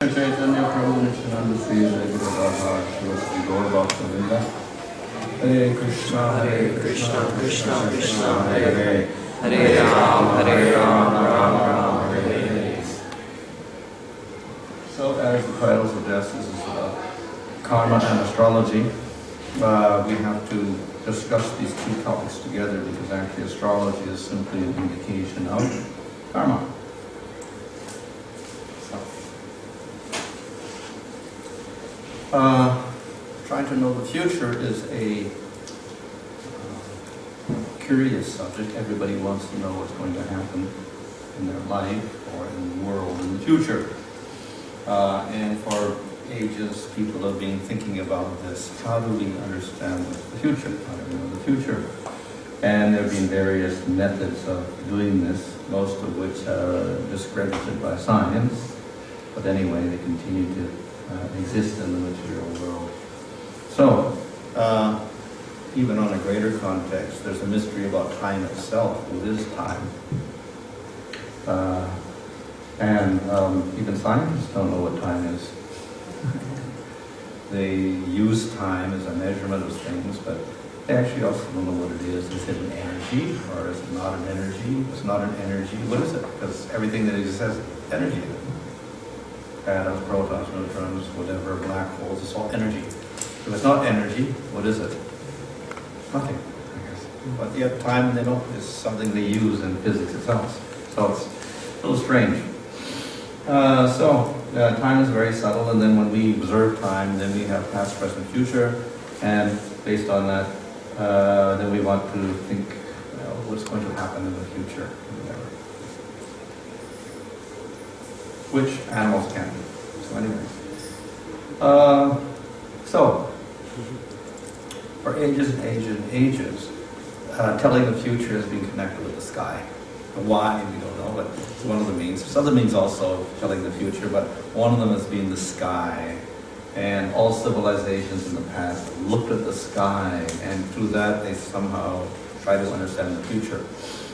Chaitanya Prabhu Nityanand Shri Jagannath Shri Gaur भक्तवृंद Hare Krishna Krishna Krishna Hare Hare Ram Ram Hare Hare. So as the title suggests, this is karma and astrology. We have to discuss these two topics together because actually astrology is simply an indication of karma. Trying to know the future is a curious subject. Everybody wants to know what's going to happen in their life or in the world in the future. And for ages, people have been thinking about this. How do we understand the future? How do we know the future? And there have been various methods of doing this, most of which are discredited by science. But anyway, they continue to exist in the material world. So, even on a greater context, there's a mystery about time itself. What is time? And even scientists don't know what time is. They use time as a measurement of things, but they actually also don't know what it is. Is it an energy, or is it not an energy? If it's not an energy, what is it? Because everything that exists has energy in it. Atoms, protons, neutrons, whatever, black holes, it's all energy. If it's not energy, what is it? Nothing, I guess. But yet time, they know, is something they use in physics itself. So it's a little strange. Time is very subtle, and then when we observe time, then we have past, present, future, and based on that, then we want to think, well, what's going to happen in the future. Which animals can do. So anyway. For ages and ages and ages, telling the future has been connected with the sky. Why, we don't know, but it's one of the means. There's other means also of telling the future, but one of them has been the sky. And all civilizations in the past looked at the sky, and through that they somehow try to understand the future.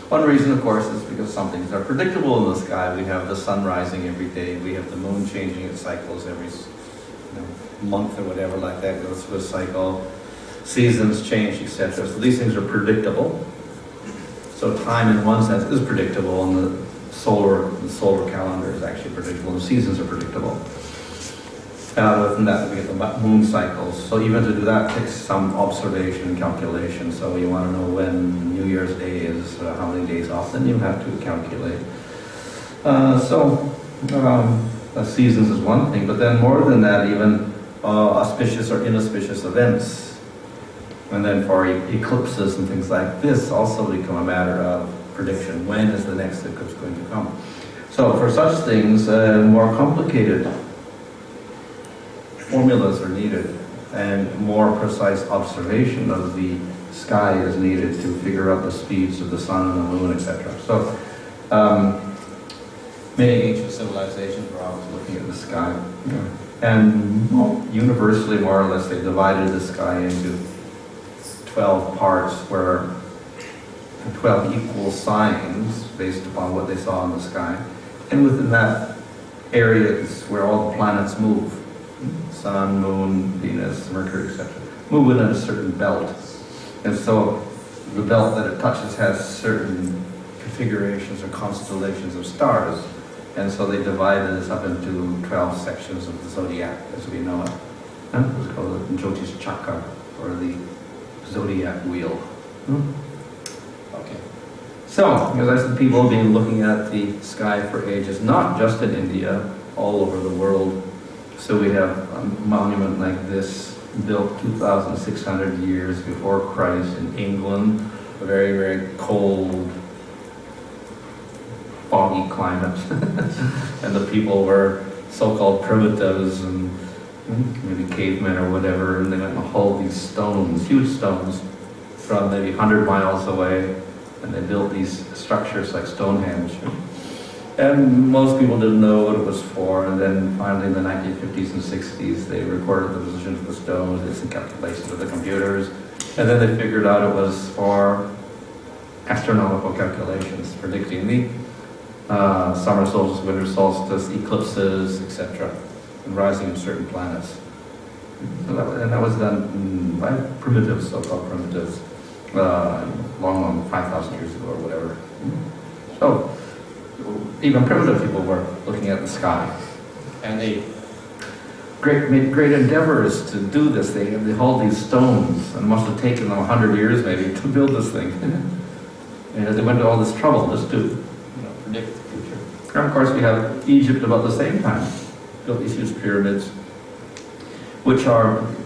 One reason, of course, is because some things are predictable in the sky. We have the sun rising every day. We have the moon changing its cycles every month or whatever like that, goes through a cycle. Seasons change, etc. So these things are predictable. So time, in one sense, is predictable, and the solar calendar is actually predictable, and seasons are predictable. Other than that, we get the moon cycles. So even to do that takes some observation and calculation. So you want to know when New Year's Day is, how many days off, then you have to calculate. Seasons is one thing, but then more than that, even auspicious or inauspicious events. And then for eclipses and things like this also become a matter of prediction. When is the next eclipse going to come? So for such things, more complicated formulas are needed, and more precise observation of the sky is needed to figure out the speeds of the sun and the moon, etc. So many ancient civilizations were always looking at the sky. And universally, more or less, they divided the sky into 12 parts, where 12 equal signs based upon what they saw in the sky. And within that area is where all the planets move. Sun, Moon, Venus, Mercury, etc. move within a certain belt. And so the belt that it touches has certain configurations or constellations of stars. And so they divided this up into 12 sections of the zodiac as we know it. It's called the Jyotish Chakra, or the zodiac wheel. Okay. So, as I said, people have been looking at the sky for ages, not just in India, all over the world. So we have a monument like this, built 2,600 years before Christ in England, a very, very cold, foggy climate. And the people were so-called primitives and maybe cavemen or whatever, and they went and hauled these stones, huge stones, from maybe 100 miles away, and they built these structures like Stonehenge. And most people didn't know what it was for, and then finally in the 1950s and 60s they recorded the position of the stones, did some calculations with the computers, and then they figured out it was for astronomical calculations, predicting the summer solstice, winter solstice, eclipses, etc. and rising of certain planets. So that was done by primitives, so-called primitives, long 5,000 years ago or whatever. So even primitive people were looking at the sky, and they made great endeavors to do this. They hauled these stones, and it must have taken them 100 years maybe to build this thing. And they went to all this trouble just to predict the future. And of course we have Egypt about the same time, built these huge pyramids, which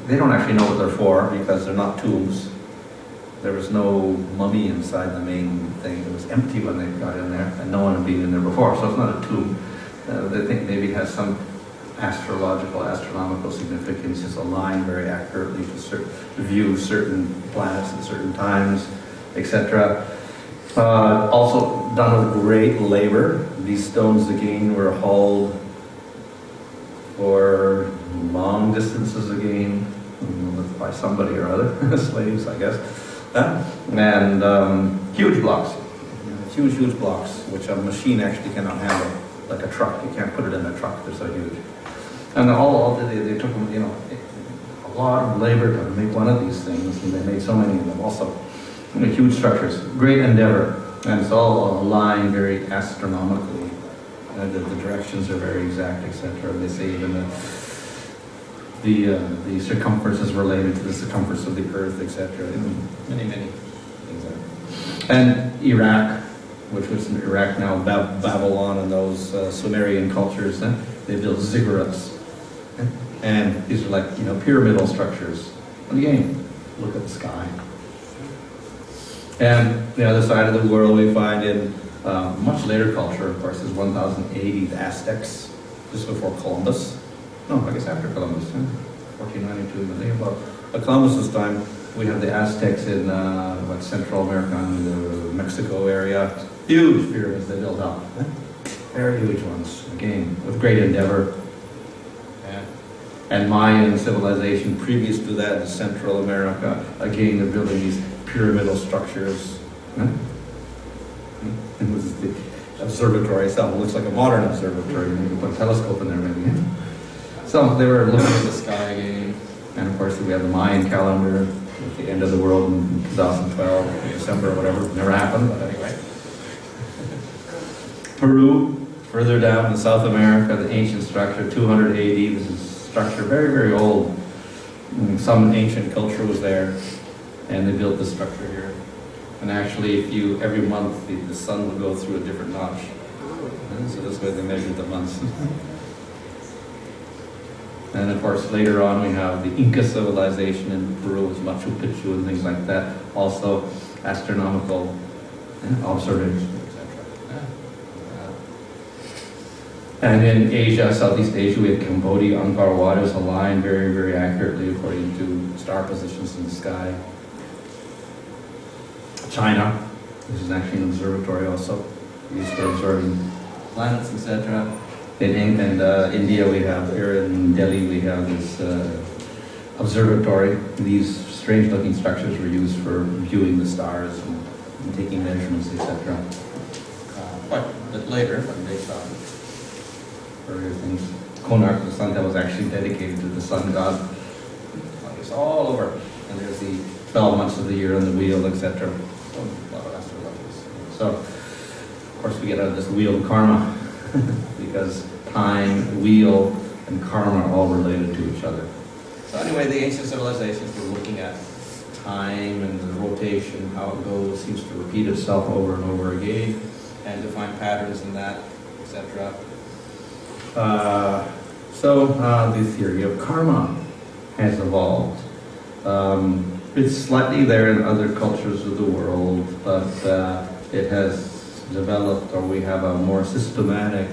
they don't actually know what they're for because they're not tombs. There was no mummy inside the main thing. It was empty when they got in there, and no one had been in there before, so it's not a tomb. They think maybe it has some astronomical significance. It's aligned very accurately to view certain planets at certain times, etc. Also done with great labor. These stones again were hauled for long distances again by somebody or other, slaves I guess, and huge blocks, huge blocks, which a machine actually cannot handle, like a truck. You can't put it in a truck, they're so huge. And they took them, a lot of labor to make one of these things, and they made so many of them also. Huge structures, great endeavor, and it's all aligned very astronomically. The directions are very exact, etc. They say even the circumference is related to the circumference of the Earth, etc. Many things there. And Iraq, which was in Iraq now, Babylon, and those Sumerian cultures, they built ziggurats. And these are like, pyramidal structures. And again, look at the sky. And the other side of the world we find in much later culture, of course, is 1080, the Aztecs, just before Columbus. No, I guess after Columbus, 1492. But think about Columbus's time, we have the Aztecs in Central America and the Mexico area. Huge pyramids they built up. Very huge ones, again, with great endeavor. And Mayan civilization previous to that in Central America, again, they're building these pyramidal structures. It was the observatory itself. It looks like a modern observatory. You can put a telescope in there maybe. So they were looking at the sky again. And of course we have the Mayan calendar at the end of the world in 2012, December or whatever. Never happened, but anyway. Peru, further down in South America, the ancient structure, 200 AD. This is structure very, very old. Some ancient culture was there, and they built this structure here. And actually, every month, the sun would go through a different notch. And so this way they measured the months. And of course, later on, we have the Inca civilization in Peru with Machu Picchu and things like that. Also, astronomical observations. And in Asia, Southeast Asia, we have Cambodia, Angkor Wat is aligned very, very accurately according to star positions in the sky. China, this is actually an observatory also, used for observing planets, etc. In India, we have, here in Delhi, we have this observatory. These strange-looking structures were used for viewing the stars and taking measurements, etc. Quite a bit later, but based on earlier things. Konark, the sun god, was actually dedicated to the sun god. It's all over. And there's the 12 months of the year on the wheel, etc. So, a lot of astrologies. So, of course, we get out of this wheel of karma because time, wheel, and karma are all related to each other. So anyway, the ancient civilizations were looking at time and the rotation, how it goes, seems to repeat itself over and over again, and to find patterns in that, etc. So the theory of karma has evolved. It's slightly there in other cultures of the world, but it has developed, or we have a more systematic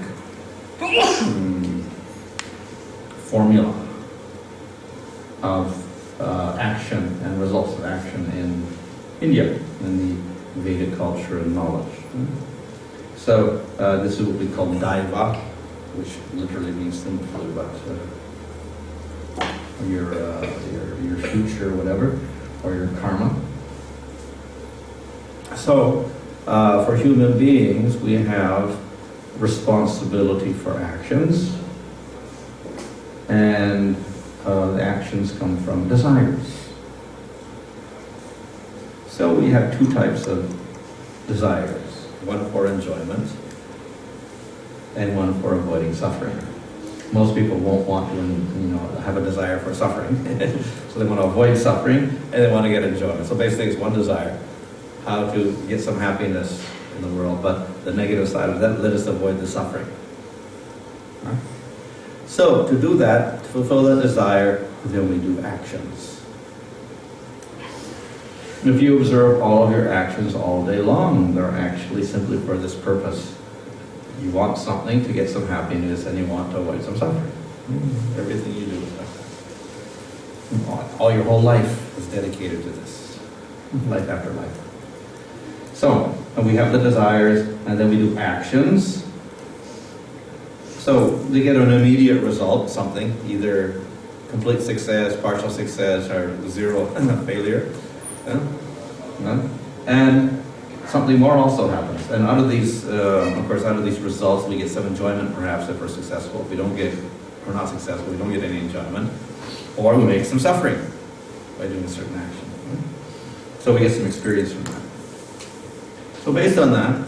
formula of action and results of action in India, in the Vedic culture and knowledge. So this is what we call Daiva, which literally means simply but your future, whatever, or your karma. So for human beings, we have responsibility for actions. and the actions come from desires. So we have two types of desires, one for enjoyment and one for avoiding suffering. Most people won't want to, have a desire for suffering. So they want to avoid suffering and they want to get enjoyment. So basically it's one desire, how to get some happiness in the world, but the negative side of that, let us avoid the suffering. Right? So to do that, to fulfill that desire, then we do actions. If you observe all of your actions all day long, they're actually simply for this purpose. You want something to get some happiness and you want to avoid some suffering. Everything you do is like that. All your whole life is dedicated to this, life after life. So, and we have the desires, and then we do actions. So, they get an immediate result, something, either complete success, partial success, or zero failure. And something more also happens. And out of these, out of these results, we get some enjoyment, perhaps, if we're successful. If we're not successful, we don't get any enjoyment. Or we make some suffering by doing a certain action. So we get some experience from that. So based on that,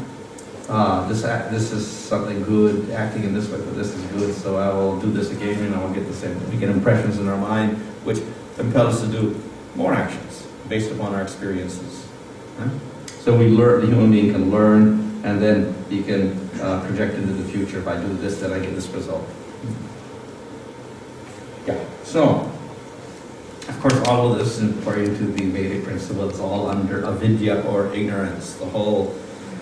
this is something good, acting in this way, but this is good, so I will do this again and I will get the same. We get impressions in our mind which compel us to do more actions based upon our experiences. Right? So we learn, the human being can learn, and then he can project into the future. If I do this, then I get this result. Yeah, so, of course, all of this, according to the Vedic principle, it's all under avidya or ignorance. The whole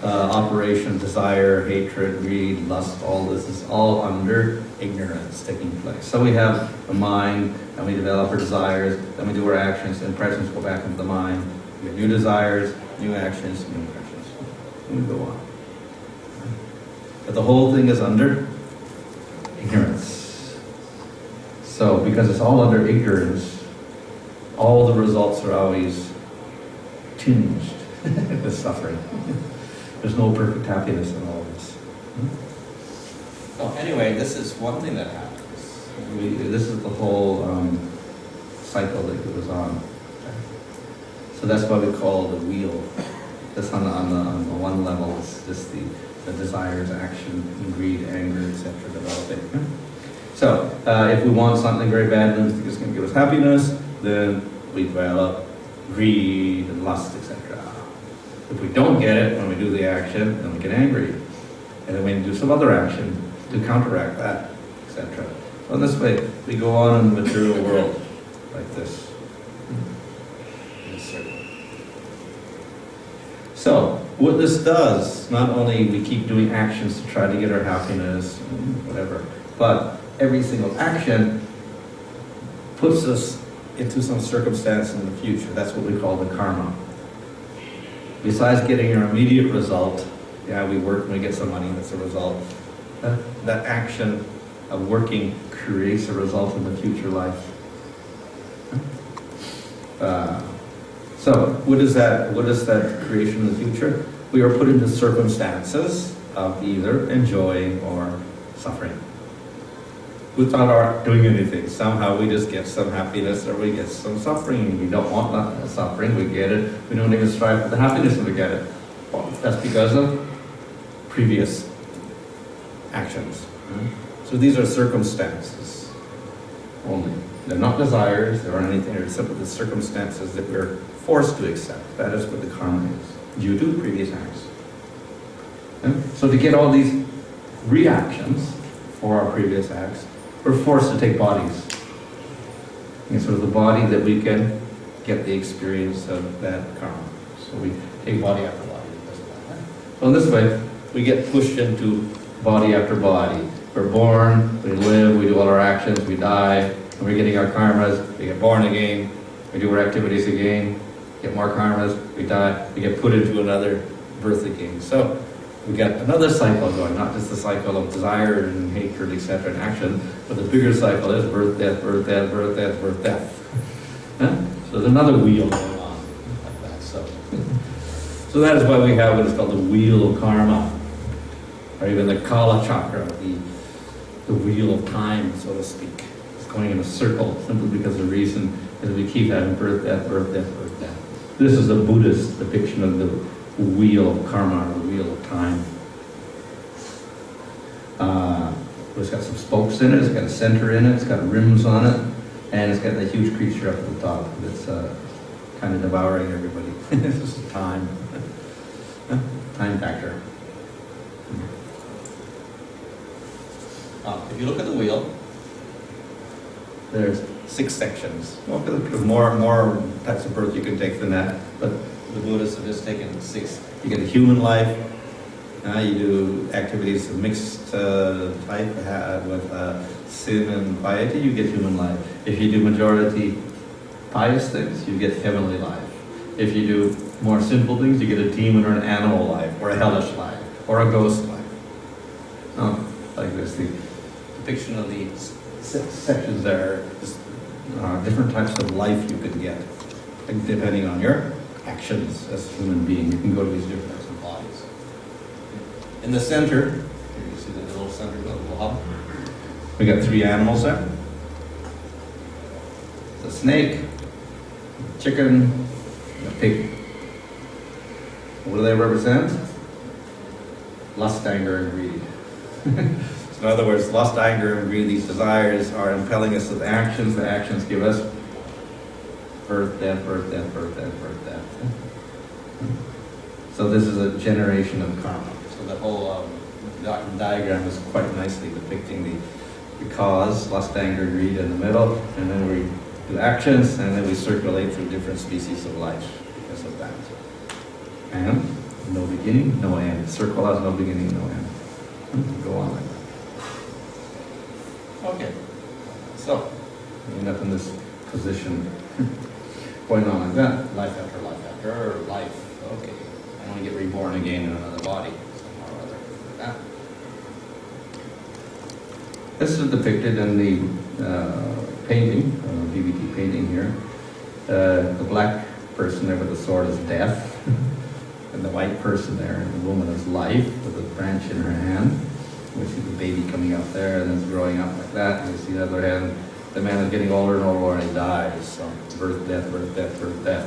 operation, desire, hatred, greed, lust, all this is all under ignorance taking place. So we have the mind, and we develop our desires, then we do our actions, and impressions go back into the mind. We have new desires, new actions, new impressions. And we go on. But the whole thing is under ignorance. So, because it's all under ignorance, all the results are always tinged with suffering. There's no perfect happiness in all this. So anyway, this is one thing that happens. This is the whole cycle that goes on. So that's why we call the wheel. That's on the one level, it's just the desires, action, greed, anger, etc. developing. So, if we want something very badly, we think it's going to give us happiness, then we develop greed and lust, etc. If we don't get it when we do the action, then we get angry. And then we do some other action to counteract that, etc. So in this way, we go on in the material world like this. So, what this does, not only we keep doing actions to try to get our happiness, whatever, but every single action puts us into some circumstance in the future. That's what we call the karma. Besides getting our immediate result, we work and we get some money, that's a result. That action of working creates a result in the future life. So, what is that creation in the future? We are put into circumstances of either enjoying or suffering. Without our doing anything. Somehow we just get some happiness or we get some suffering. We don't want that suffering, we get it. We don't even strive for the happiness and we get it. Well, that's because of previous actions. So these are circumstances only. They're not desires, they're not anything, they're simply the circumstances that we're forced to accept. That is what the karma is, due to previous acts. So to get all these reactions for our previous acts, we're forced to take bodies. And so the body that we can get the experience of that karma. So we take body after body. So in this way, we get pushed into body after body. We're born, we live, we do all our actions, we die, and we're getting our karmas, we get born again, we do our activities again, get more karmas, we die, we get put into another birth again. So we got another cycle going, not just the cycle of desire and hatred, etc., and action, but the bigger cycle is birth, death, birth, death, birth, death, birth, death. So there's another wheel going on like that. So that is why we have what is called the wheel of karma, or even the Kala chakra, the wheel of time, so to speak. It's going in a circle simply because the reason is we keep having birth, death, birth, death, birth, death. This is a Buddhist depiction of the wheel of karma, or the wheel of time. It's got some spokes in it, it's got a center in it, it's got rims on it, and it's got that huge creature up at the top that's kind of devouring everybody. This is time. Time factor. If you look at the wheel, there's 6 sections. Well, there's more types of birth you can take than that, but the Buddhists have just taken 6. You get a human life. You do activities of mixed type with sin and piety, you get human life. If you do majority pious things, you get heavenly life. If you do more sinful things, you get a demon or an animal life, or a hellish life, or a ghost life. Like this, the depiction of the sections there is different types of life you can get, depending on your actions as a human being. You can go to these different types of bodies. In the center, here you see the little center of the blob. We got 3 animals there. It's a snake, a chicken, and a pig. What do they represent? Lust, anger, and greed. So in other words, lust, anger, and greed, these desires are impelling us with actions. The actions give us birth, death, birth, death, birth, death, birth, death. So this is a generation of karma. So the whole diagram is quite nicely depicting the cause, lust, anger, greed in the middle, and then we do actions, and then we circulate through different species of life because of that. And no beginning, no end. Circle has no beginning, no end. Go on like that. Okay. So, we end up in this position going on like that. Life after life. Okay. I want to get reborn again in another body. Somehow or other. Like that. This is depicted in the painting, DVD painting here. The black person there with the sword is death. And the white person there, and the woman is life with a branch in her hand. We see the baby coming up there, and it's growing up like that. And we see the other hand, the man is getting older and older, and he dies. So birth, death, birth, death, birth, death.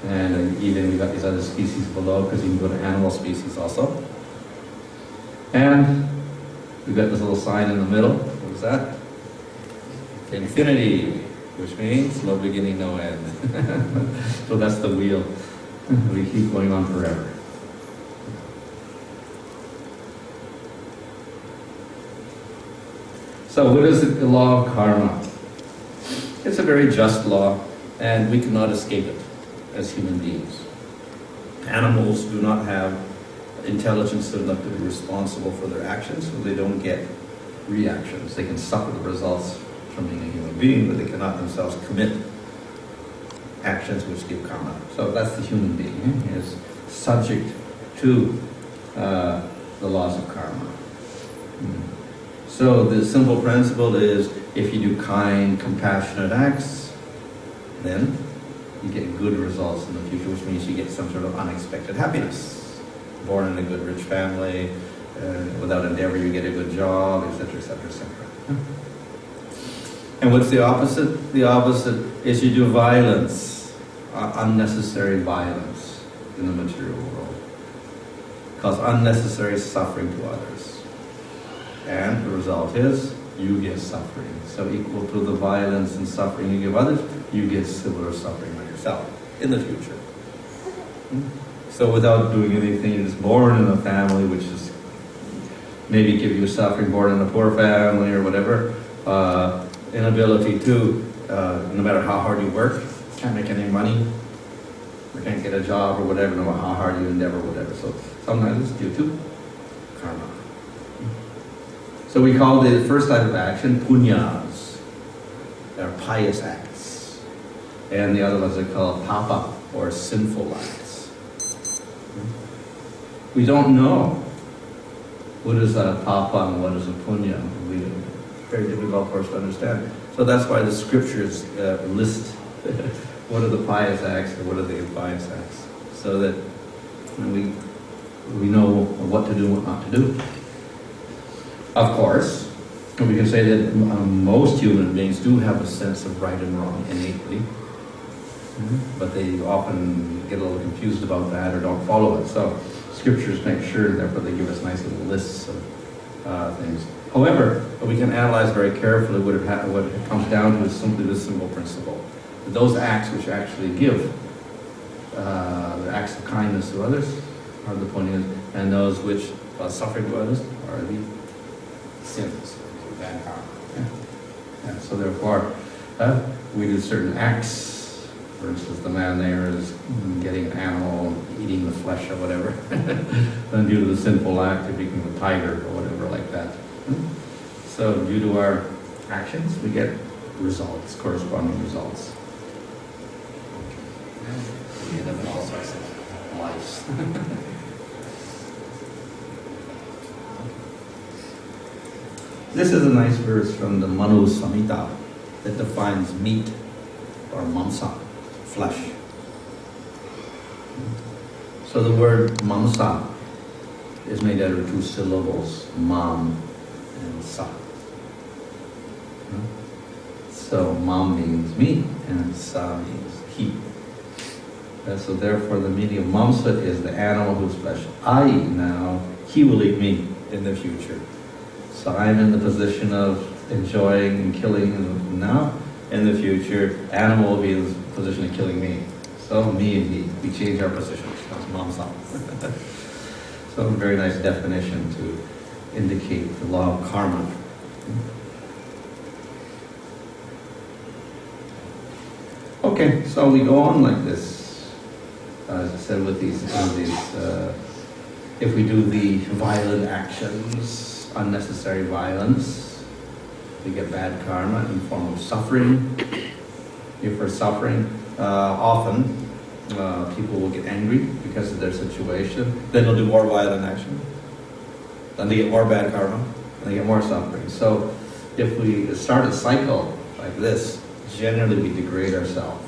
And even we got these other species below, because you can go to animal species also. And we've got this little sign in the middle. What is that? Infinity, which means no beginning, no end. So that's the wheel. We keep going on forever. So what is the law of karma? It's a very just law, and we cannot escape it as human beings. Animals do not have intelligence enough to be responsible for their actions, so they don't get reactions. They can suffer the results from being a human being, but they cannot themselves commit actions which give karma. So that's the human being. He is subject to the laws of karma. So the simple principle is, if you do kind, compassionate acts, then you get good results in the future, which means you get some sort of unexpected happiness. Born in a good rich family, without endeavor you get a good job, etc., etc., etc. And what's the opposite? The opposite is you do violence, unnecessary violence in the material world. Cause unnecessary suffering to others. And the result is, you get suffering. So equal to the violence and suffering you give others, you get similar suffering on yourself in the future. So without doing anything, you're just born in a family which is maybe give you suffering, born in a poor family or whatever. Inability to, no matter how hard you work, can't make any money, or can't get a job or whatever, no matter how hard you endeavor, whatever. So sometimes it's due to karma. So we call the first type of action punyas. They're pious acts. And the other ones are called papa, or sinful acts. We don't know what is a papa and what is a punya. Very difficult for us to understand. So that's why the scriptures list what are the pious acts and what are the impious acts, so that we know what to do and what not to do. Of course, And we can say that most human beings do have a sense of right and wrong innately, but they often get a little confused about that or don't follow it. So scriptures make sure, therefore they give us nice little lists of things. However, we can analyze very carefully what it comes down to is simply this simple principle. Those acts which actually give, the acts of kindness to others are the point is, and those which suffering to others are the sins, bad karma. Yeah. So therefore, we do certain acts. For instance, the man there is getting an animal, eating the flesh or whatever. Then due to the sinful act, it becomes a tiger or whatever like that. So due to our actions, we get results, corresponding results. We end up in all sorts of lives. This is a nice verse from the Manu Samhita that defines meat or mamsa, flesh. So the word mamsa is made out of two syllables, mam and sa. So mam means meat and sa means heat. So therefore the meaning of mamsa is the animal whose flesh I eat now, he will eat me in the future. So I'm in the position of enjoying and killing now. In the future, animal will be in the position of killing me. So me and he, we change our positions. That's mamsa. So a very nice definition to indicate the law of karma. Okay, so we go on like this. As I said, with these, if we do the violent actions, unnecessary violence, we get bad karma in the form of suffering. If we're suffering, often people will get angry because of their situation. Then they'll do more violent action. Then they get more bad karma. And they get more suffering. So if we start a cycle like this, generally we degrade ourselves.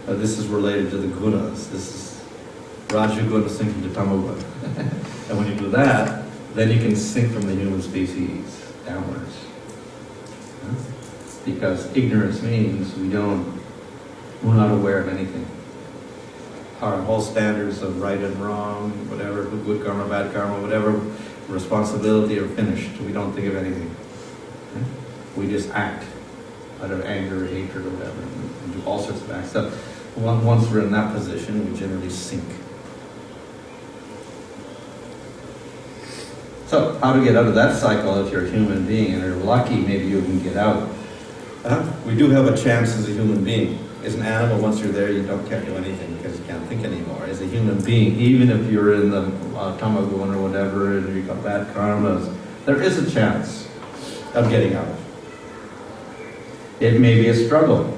This is related to the gunas. This is Rajaguna sinking to Tamaguna. And when you do that, then you can sink from the human species downwards. Because ignorance means we're not aware of anything. Our whole standards of right and wrong, whatever, good karma, bad karma, whatever, responsibility are finished. We don't think of anything. We just act out of anger or hatred or whatever, and do all sorts of acts. So once we're in that position, we generally sink. So how to get out of that cycle if you're a human being, and you're lucky, maybe you can get out. We do have a chance as a human being. As an animal, once you're there, you can't do anything because you can't think anymore. As a human being, even if you're in the Tamaguna or whatever, and you've got bad karmas, there is a chance of getting out. It may be a struggle.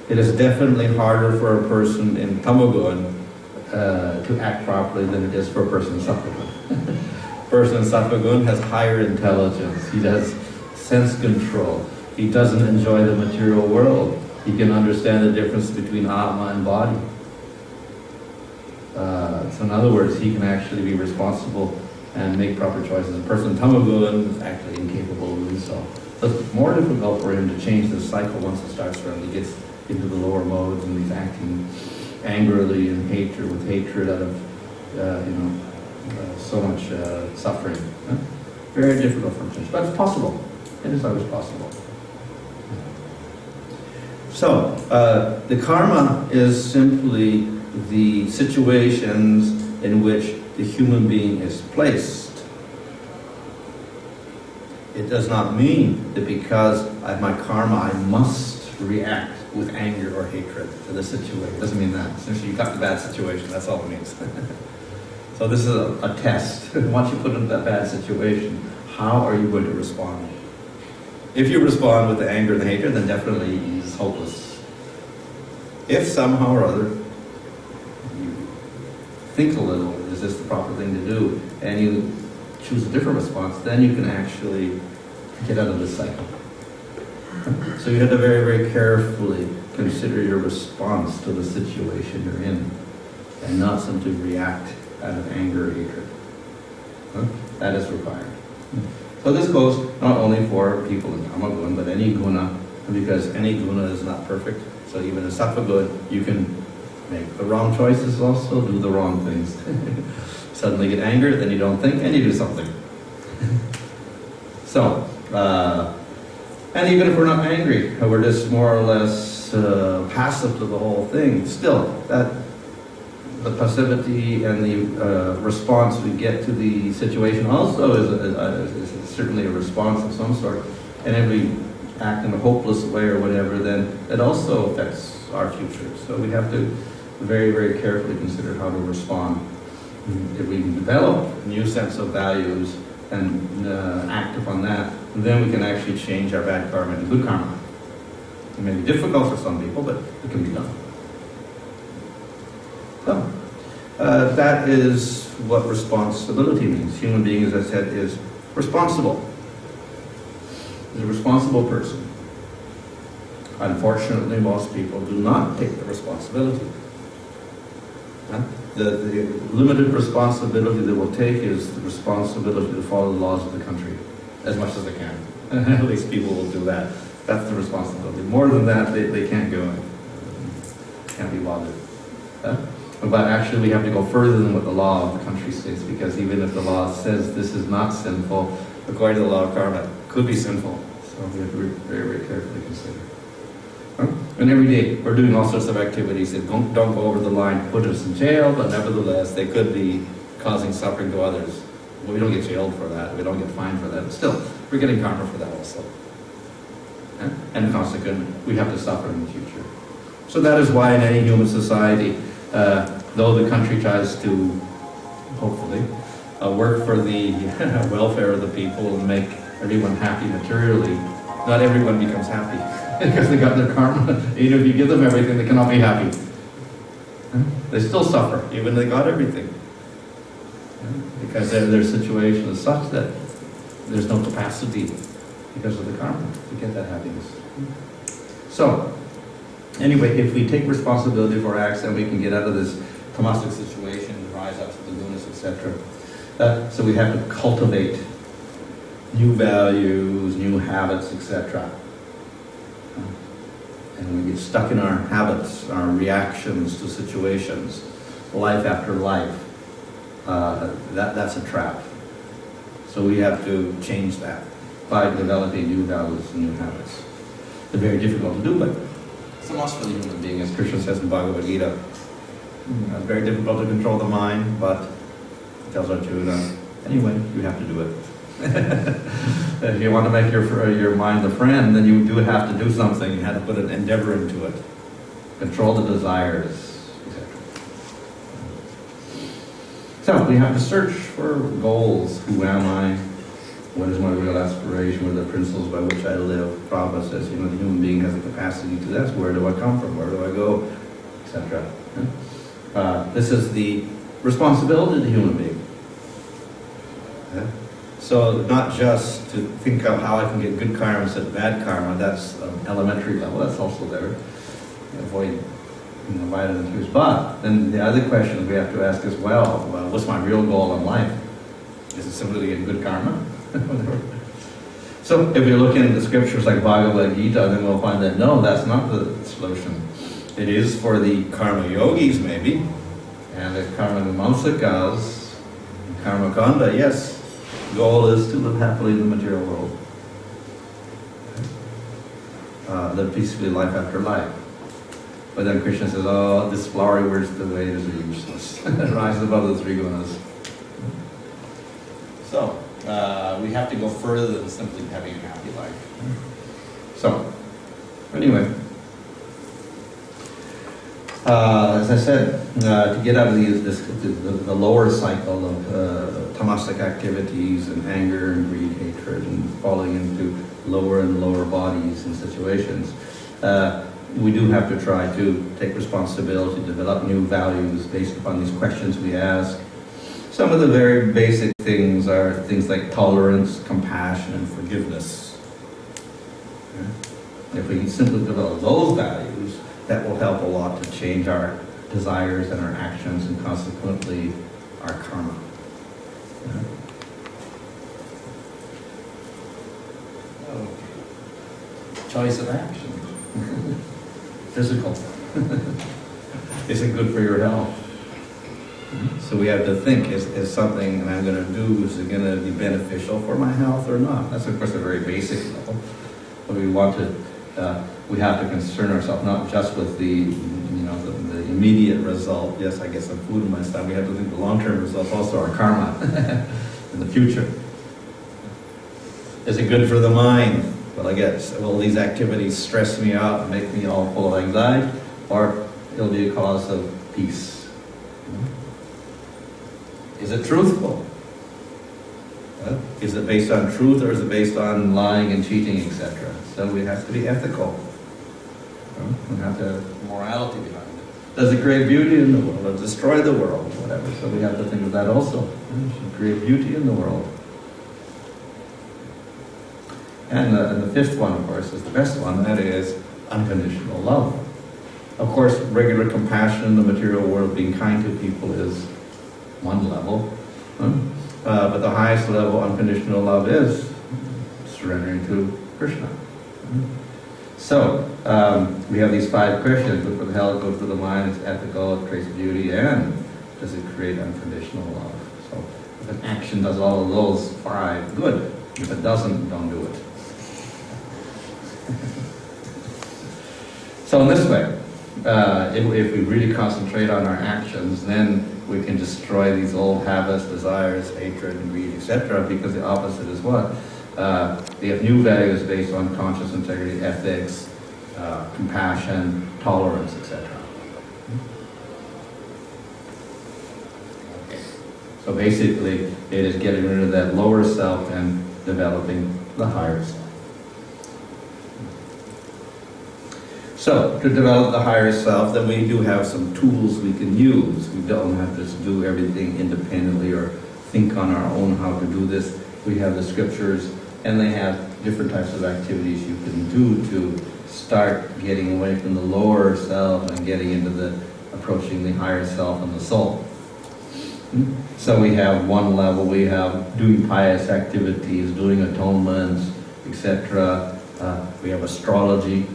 It is definitely harder for a person in Tamagun to act properly than it is for a person in Sattvagun. Person in Sattvagun has higher intelligence. He has sense control. He doesn't enjoy the material world. He can understand the difference between Atma and body. So in other words, he can actually be responsible and make proper choices. A person in Tamagun is actually incapable of doing so. So it's more difficult for him to change the cycle once it starts when he gets into the lower modes and he's acting angrily and with hatred out of, so much suffering. Very difficult for him, but it's possible. It is always possible. So, the karma is simply the situations in which the human being is placed. It does not mean that because I have my karma, I must react with anger or hatred to the situation. It doesn't mean that. Essentially, you got the bad situation, that's all it means. So this is a test. Once you put into that bad situation, how are you going to respond? If you respond with the anger and the hatred, then definitely it's hopeless. If somehow or other you think a little, is this the proper thing to do, and you choose a different response, then you can actually get out of this cycle. So you have to very, very carefully consider your response to the situation you're in, and not simply react out of anger or hatred. That is required. So this goes not only for people in Tamagun, but any guna, because any guna is not perfect. So even in sattva good, you can make the wrong choices, also do the wrong things. Suddenly get angry, then you don't think, and you do something. So, and even if we're not angry, we're just more or less passive to the whole thing, still, that the passivity and the response we get to the situation also is certainly a response of some sort. And if we act in a hopeless way or whatever, then it also affects our future. So we have to very, very carefully consider how to respond. If we can develop a new sense of values and act upon that, then we can actually change our bad karma into good karma. It may be difficult for some people, but it can be done. So, that is what responsibility means. Human being, as I said, is responsible. Is a responsible person. Unfortunately, most people do not take the responsibility. The limited responsibility they will take is the responsibility to follow the laws of the country as much as they can. At least people will do that. That's the responsibility. More than that, they can't go in. Can't be bothered. But actually, we have to go further than what the law of the country says, because even if the law says this is not sinful, according to the law of karma, it could be sinful. So we have to very, very carefully consider. And every day, we're doing all sorts of activities that don't go over the line, put us in jail, but nevertheless, they could be causing suffering to others. Well, we don't get jailed for that, we don't get fined for that, but still, we're getting karma for that also. And consequently, we have to suffer in the future. So that is why in any human society, though the country tries to, hopefully, work for the welfare of the people and make everyone happy materially, not everyone becomes happy because they got their karma. Even if you give them everything, they cannot be happy. They still suffer, even if they got everything. Because their situation is such that there's no capacity because of the karma to get that happiness. So, anyway, if we take responsibility for our acts, then we can get out of this tamasic situation, rise up to the gunas, etc. So we have to cultivate new values, new habits, etc. And we get stuck in our habits, our reactions to situations, life after life. That's a trap. So we have to change that by developing new values and new habits. It's very difficult to do, but it's a must for the human being, as Krishna says in Bhagavad Gita. It's very difficult to control the mind, but he tells Arjuna, anyway, you have to do it. If you want to make your mind a friend, then you do have to do something. You have to put an endeavor into it. Control the desires, etc. So we have to search for goals. Who am I? What is my real aspiration? What are the principles by which I live? Prabhupada says, the human being has the capacity to that. Where do I come from? Where do I go? Etc. This is the responsibility of the human being. So not just to think of how I can get good karma instead of bad karma, that's elementary level, that's also there. Avoid violent abuse. But then the other question we have to ask as well, what's my real goal in life? Is it simply to get good karma? So if we look in the scriptures like Bhagavad Gita, then we'll find that no, that's not the solution. It is for the karma yogis maybe, and the karma mimamsakas, karma kanda, yes. The goal is to live happily in the material world. Live peacefully life after life. But then Krishna says, oh, this flowery words to the Vedas are useless. Rise above the three gunas. So, we have to go further than simply having a happy life. So, anyway. As I said, to get out of the lower cycle of tamasic activities and anger and greed, hatred, and falling into lower and lower bodies and situations, we do have to try to take responsibility, develop new values based upon these questions we ask. Some of the very basic things are things like tolerance, compassion, and forgiveness. If we simply develop those values, that will help a lot to change our desires and our actions and consequently our karma. choice of action. Physical. Is it good for your health? So we have to think, is something that I'm going to do, is it going to be beneficial for my health or not? That's of course a very basic level. But we want to, we have to concern ourselves not just with the immediate result. Yes, I get some food in my stomach. We have to think the long-term results, also our karma in the future. Is it good for the mind? Well, I guess, will these activities stress me out and make me all full of anxiety? Or it'll be a cause of peace? Is it truthful? Is it based on truth, or is it based on lying and cheating, etc.? So we have to be ethical. We have to have morality behind it. Does it create beauty in the world, or destroy the world, or whatever? So we have to think of that also. It should create beauty in the world. And the fifth one, of course, is the best one. That is unconditional love. Of course, regular compassion in the material world, being kind to people, is one level. But the highest level, unconditional love, is surrendering to Krishna. So, we have these 5 questions. Good for the health, good for the mind, it's ethical, it creates beauty, and does it create unconditional love? So, if an action does all of those 5, good. If it doesn't, don't do it. So in this way, if we really concentrate on our actions, then we can destroy these old habits, desires, hatred, greed, etc., because the opposite is what? We have new values based on conscious integrity, ethics, compassion, tolerance, etc. So basically, it is getting rid of that lower self and developing the higher self. So, to develop the higher self, then we do have some tools we can use. We don't have to just do everything independently or think on our own how to do this. We have the scriptures, and they have different types of activities you can do to start getting away from the lower self and getting into the approaching the higher self and the soul. So we have one level, we have doing pious activities, doing atonements, etc. We have astrology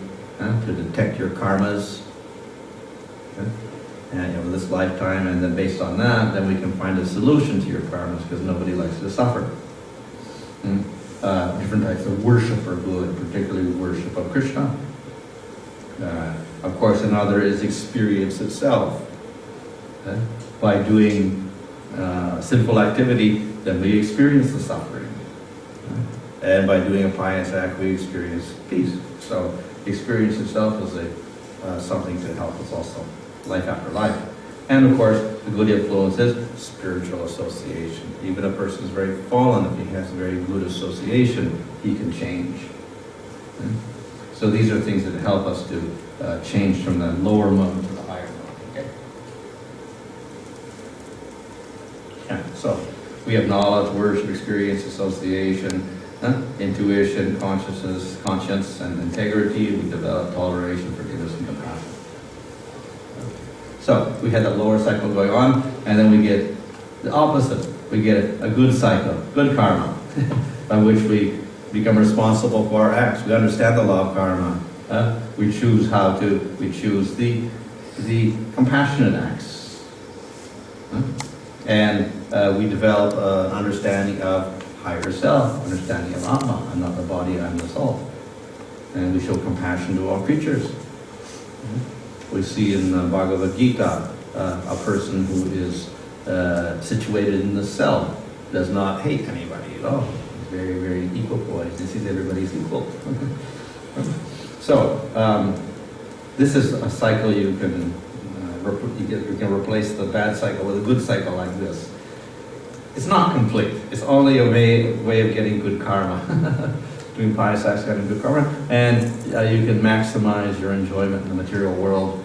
to detect your karmas and this lifetime, and then based on that, then we can find a solution to your karmas, because nobody likes to suffer. Different types of worship are good, particularly worship of Krishna. Of course, another is experience itself. By doing sinful activity, then we experience the suffering. And by doing a pious act, we experience peace. So experience itself is something to help us also, life after life. And of course, the good influence is spiritual association. Even a person is very fallen, if he has a very good association, he can change. So these are things that help us to change from the lower mode to the higher mode. Okay? Yeah, so we have knowledge, worship, experience, association, intuition, consciousness, conscience, and integrity. We develop toleration, forgiveness, and compassion. So we had the lower cycle going on, and then we get the opposite. We get a good cycle, good karma, by which we become responsible for our acts. We understand the law of karma. We choose we choose the compassionate acts. And we develop an understanding of higher self, understanding of Atma. I'm not the body, I'm the soul. And we show compassion to all creatures. We see in the Bhagavad Gita a person who is situated in the self does not hate anybody at all. He's very, very equipoised. He sees everybody's equal. So this is a cycle you can replace the bad cycle with a good cycle like this. It's not complete. It's only a way of getting good karma. Doing pious acts, getting good karma, and you can maximize your enjoyment in the material world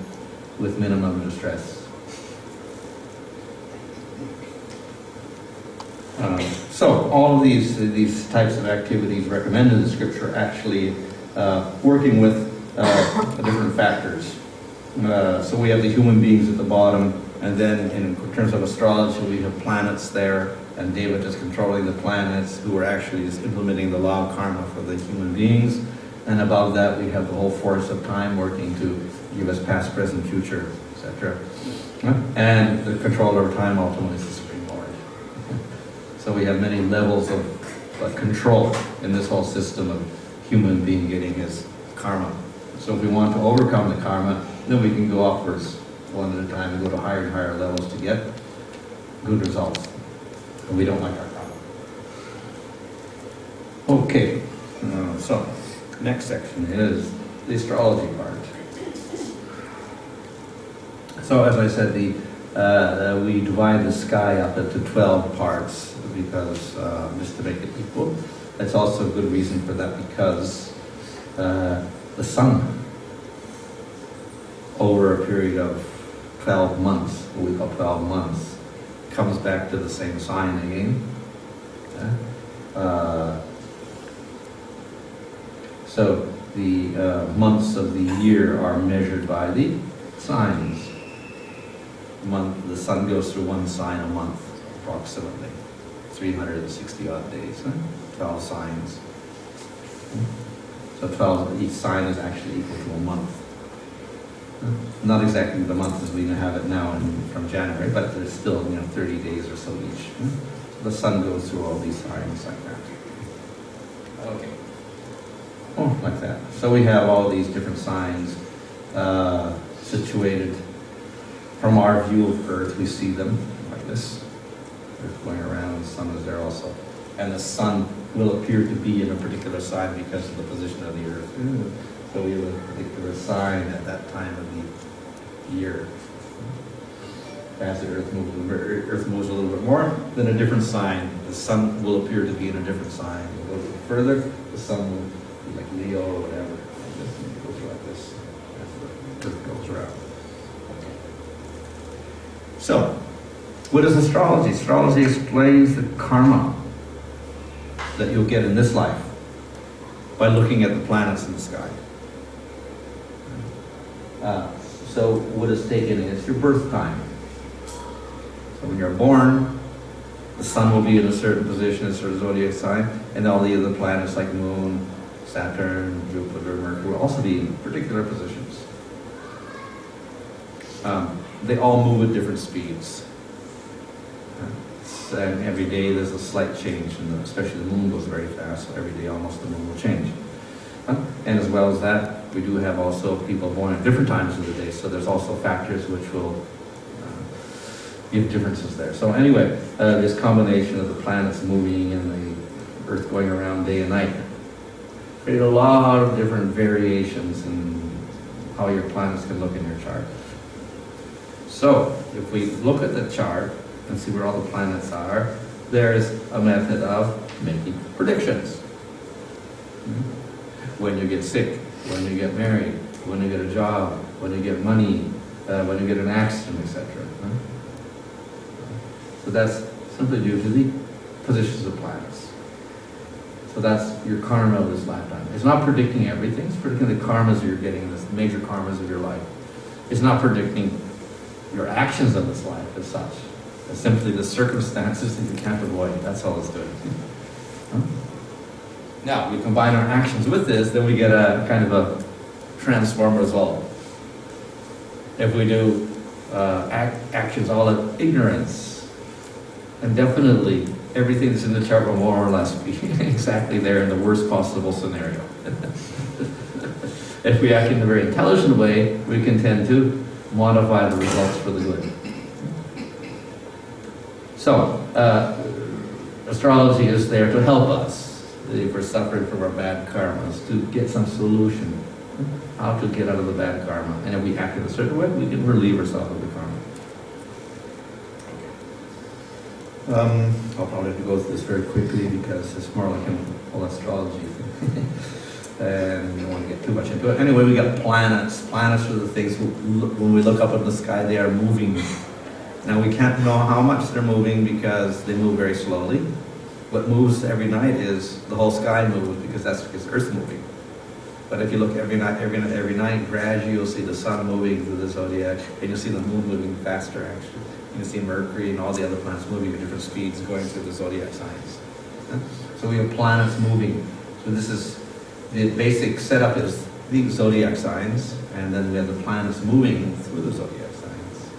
with minimum distress. So all of these types of activities recommended in the scripture are actually working with different factors. So we have the human beings at the bottom, and then in terms of astrology, we have planets there, and David is controlling the planets who are actually just implementing the law of karma for the human beings. And above that, we have the whole force of time working to give us past, present, future, etc. And the control over time ultimately is the Supreme Lord. So we have many levels of control in this whole system of human being getting his karma. So if we want to overcome the karma, then we can go upwards one at a time and go to higher and higher levels to get good results. And we don't like our karma. Okay, so next section is the astrology part. So as I said, we divide the sky up into 12 parts because just to make it equal. That's also a good reason for that because the sun, over a period of 12 months, what we call 12 months, comes back to the same sign again. So the months of the year are measured by the signs. The sun goes through one sign a month, approximately 360 odd days. 12 signs. So 12, each sign is actually equal to a month. Not exactly the month as we have it now from January, but there's still 30 days or so each. The sun goes through all these signs like that. Okay. Oh, like that. So we have all these different signs situated. From our view of Earth, we see them like this. Earth going around, the sun is there also. And the sun will appear to be in a particular sign because of the position of the Earth. So we have a particular sign at that time of the year. As the Earth moves a little bit more, then a different sign. The sun will appear to be in a different sign. We'll go a little further, the sun will be like Leo or whatever. It goes like this as the Earth goes around. So, what is astrology? Astrology explains the karma that you'll get in this life by looking at the planets in the sky. So what is taken is your birth time. So when you're born, the sun will be in a certain position, a certain zodiac sign, and all the other planets like Moon, Saturn, Jupiter, Mercury will also be in particular positions. They all move at different speeds. And every day there's a slight change, and especially the moon goes very fast, so every day almost the moon will change. And as well as that, we do have also people born at different times of the day, so there's also factors which will give differences there. So anyway, this combination of the planets moving and the Earth going around day and night create a lot of different variations in how your planets can look in your chart. So, if we look at the chart and see where all the planets are, there's a method of making predictions. When you get sick, when you get married, when you get a job, when you get money, when you get an accident, etc. So that's simply due to the positions of planets. So that's your karma of this lifetime. It's not predicting everything, it's predicting the karmas you're getting, the major karmas of your life. It's not predicting your actions of this life as such. It's simply the circumstances that you can't avoid. That's all it's doing. Now, we combine our actions with this, then we get a kind of a transform result. If we do actions all of ignorance, and definitely everything that's in the chart will more or less be exactly there in the worst possible scenario. If we act in a very intelligent way, we can tend to modify the results for the good. So, astrology is there to help us, if we're suffering from our bad karmas, to get some solution, how to get out of the bad karma. And if we act in a certain way, we can relieve ourselves of the karma. I'll probably have to go through this very quickly because it's more like a whole astrology thing. And we don't want to get too much into it. Anyway, we got planets. Planets are the things, when we look up at the sky, they are moving. Now, we can't know how much they're moving because they move very slowly. What moves every night is the whole sky moves because that's because Earth's moving. But if you look every night, gradually you'll see the sun moving through the zodiac, and you'll see the moon moving faster, actually. You can see Mercury and all the other planets moving at different speeds going through the zodiac signs. So we have planets moving. So this is the basic setup is the zodiac signs, and then we have the planets moving through the zodiac signs.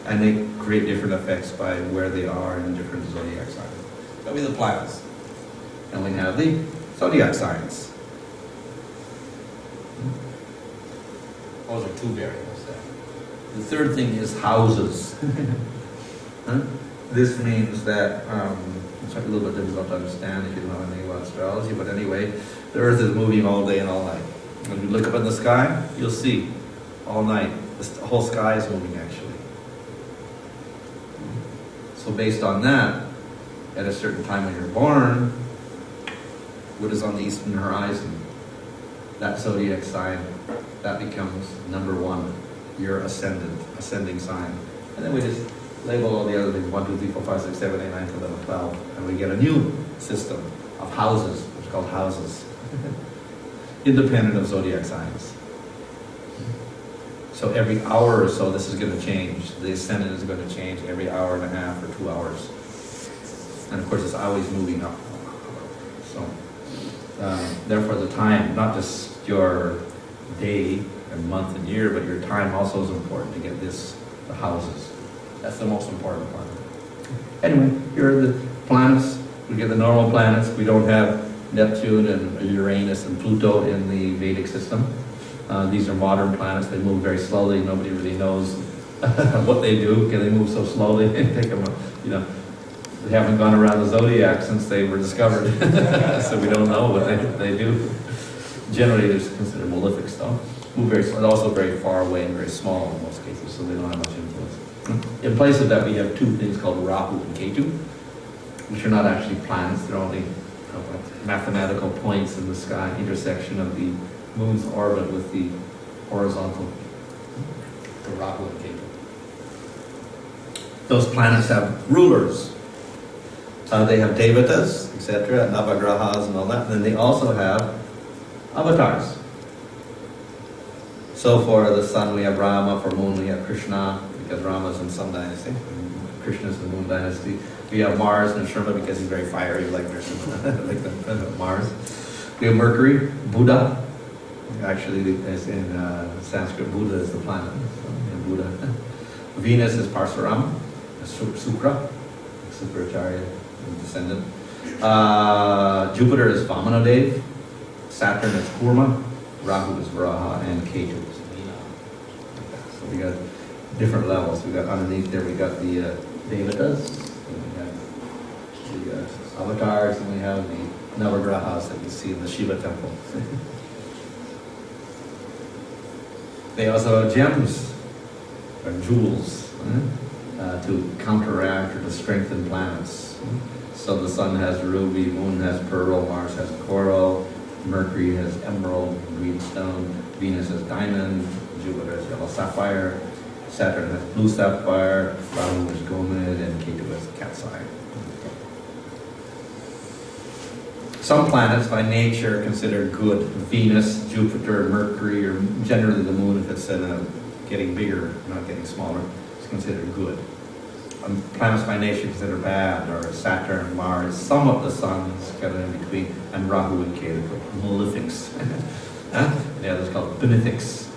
And they create different effects by where they are in different zodiac signs. That would be the planets. And we have the zodiac signs. Those are two variables there. The third thing is houses. This means that, it's a little bit difficult to understand if you don't know anything about astrology, but anyway, the Earth is moving all day and all night. When you look up in the sky, you'll see all night. The whole sky is moving actually. So based on that, at a certain time when you're born, what is on the eastern horizon? That zodiac sign, that becomes number one, your ascending sign. And then we just label all the other things, 1, 2, 3, 4, 5, 6, 7, 8, 9, 10, 11, 12, and we get a new system of houses, which is called houses, independent of zodiac signs. So every hour or so, this is going to change. The ascendant is going to change every hour and a half or 2 hours. And of course, it's always moving up. So, therefore, the time, not just your day and month and year, but your time also is important to get this, the houses. That's the most important part. Anyway, here are the planets. We get the normal planets. We don't have Neptune and Uranus and Pluto in the Vedic system. These are modern planets. They move very slowly. Nobody really knows what they do because they move so slowly. They take them, they haven't gone around the zodiac since they were discovered, so we don't know what they do. Generally, they're considered malefic stuff. Move very slow. They're also very far away and very small in most cases, so they don't have much influence. In place of that, we have two things called Rahu and Ketu, which are not actually planets. They're only mathematical points in the sky, intersection of the moon's orbit with the horizontal. The Rahu and Ketu. Those planets have rulers. They have devatas, etc., navagrahas and all that. And then they also have avatars. So for the sun we have Rama, for moon we have Krishna, because Rama is in Sun Dynasty, Krishna is in the Moon Dynasty. We have Mars and Sharma because he's very fiery, like the Mars. We have Mercury, Buddha. Actually, as in Sanskrit, Buddha is the planet. So, Buddha. Venus is Parsuram, Sukra, Sukracharya, descendant. Jupiter is Vamanadev. Saturn is Kurma. Rahu is Varaha, and Ketu is Meena. So we got different levels. We got underneath there, we got the devatas, and we have the avatars, and we have the navagrahas that you see in the Shiva temple. They also have gems, or jewels, to counteract or to strengthen planets. So the sun has ruby, moon has pearl, Mars has coral, Mercury has emerald, green stone, Venus has diamond, Jupiter has yellow sapphire, Saturn has blue sapphire, Rahu is gomid, and Ketu has cat's eye. Some planets by nature are considered good. Venus, Jupiter, Mercury, or generally the moon, if it's getting bigger, not getting smaller, is considered good. Planets by nature considered bad, or Saturn, Mars, some of the sun is kind of in between, and Rahu and Ketu, malefics. The other's called benefics.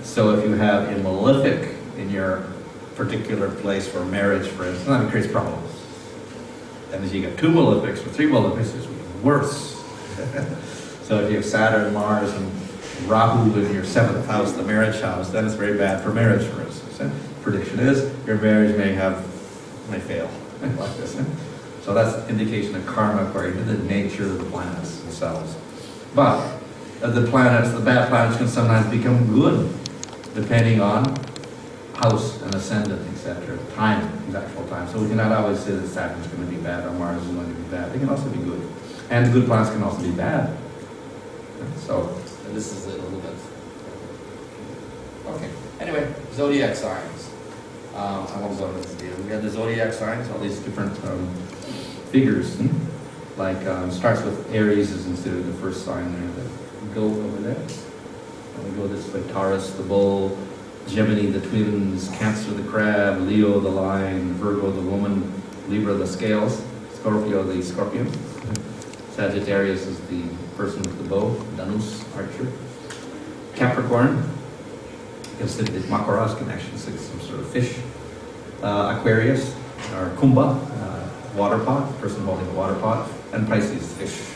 So if you have a malefic in your particular place for marriage, for instance, that creates problems. And as you get 2 malefics or 3 malefics, it's even worse. So if you have Saturn, Mars, and Rahu in your 7th house, the marriage house, then it's very bad for marriage, for instance. Prediction is your marriage may fail like this. So that's indication of karma according to the nature of the planets themselves. But the bad planets can sometimes become good, depending on house and ascendant, etc. Time, the actual time. So we cannot always say that Saturn is going to be bad or Mars is going to be bad. They can also be good. And the good planets can also be bad. So this is a little bit. Okay. Anyway, zodiac signs. I won't go into this detail. We have the zodiac signs, all these different figures. Like starts with Aries is considered the first sign there. The goat over there. And we go this way: Taurus, the bull; Gemini, the twins; Cancer, the crab; Leo, the lion; Virgo, the woman; Libra, the scales; Scorpio, the scorpion. Sagittarius is the person with the bow, Danus, archer. Capricorn, considered the Makaras connection, some sort of fish. Aquarius, or Kumbha, water pot, person holding a water pot. And Pisces, fish.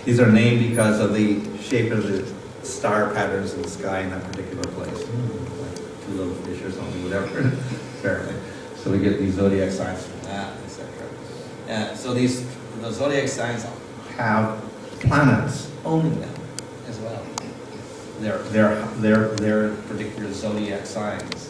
These are named because of the shape of the star patterns in the sky in that particular place. Like two little fish or something, whatever, apparently. So we get these zodiac signs from that, etc. So the zodiac signs have planets owning them as well. They're particular zodiac signs.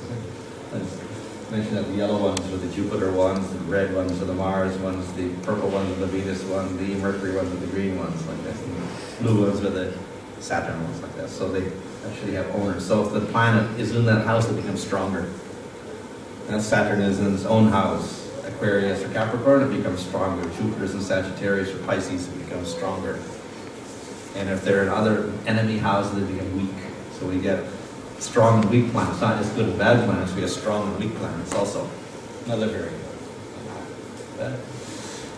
I mentioned that the yellow ones are the Jupiter ones, the red ones are the Mars ones, the purple ones are the Venus ones, the Mercury ones are the green ones, like this. And the blue ones are the Saturn ones, like that. So they actually have owners. So if the planet is in that house, it becomes stronger. And if Saturn is in its own house, Aquarius or Capricorn, it becomes stronger. Jupiter is in Sagittarius or Pisces, it becomes stronger. And if they're in other enemy houses, they become weak. So we get strong and weak planets, not just good and bad planets, we have strong and weak planets also. Another variable.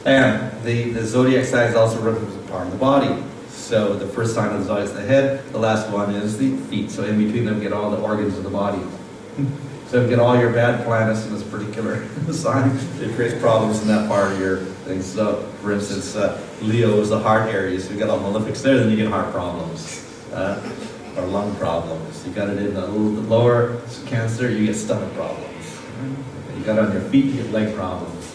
And the zodiac signs also represent part of the body. So the first sign of the zodiac is the head, the last one is the feet. So in between them, get all the organs of the body. So if you get all your bad planets in this particular sign, it creates problems in that part of your thing. So, for instance, Leo is the heart area, so you get all malefics there, then you get heart problems. Or lung problems. You got it in the lower Cancer, you get stomach problems. You got it on your feet, you get leg problems.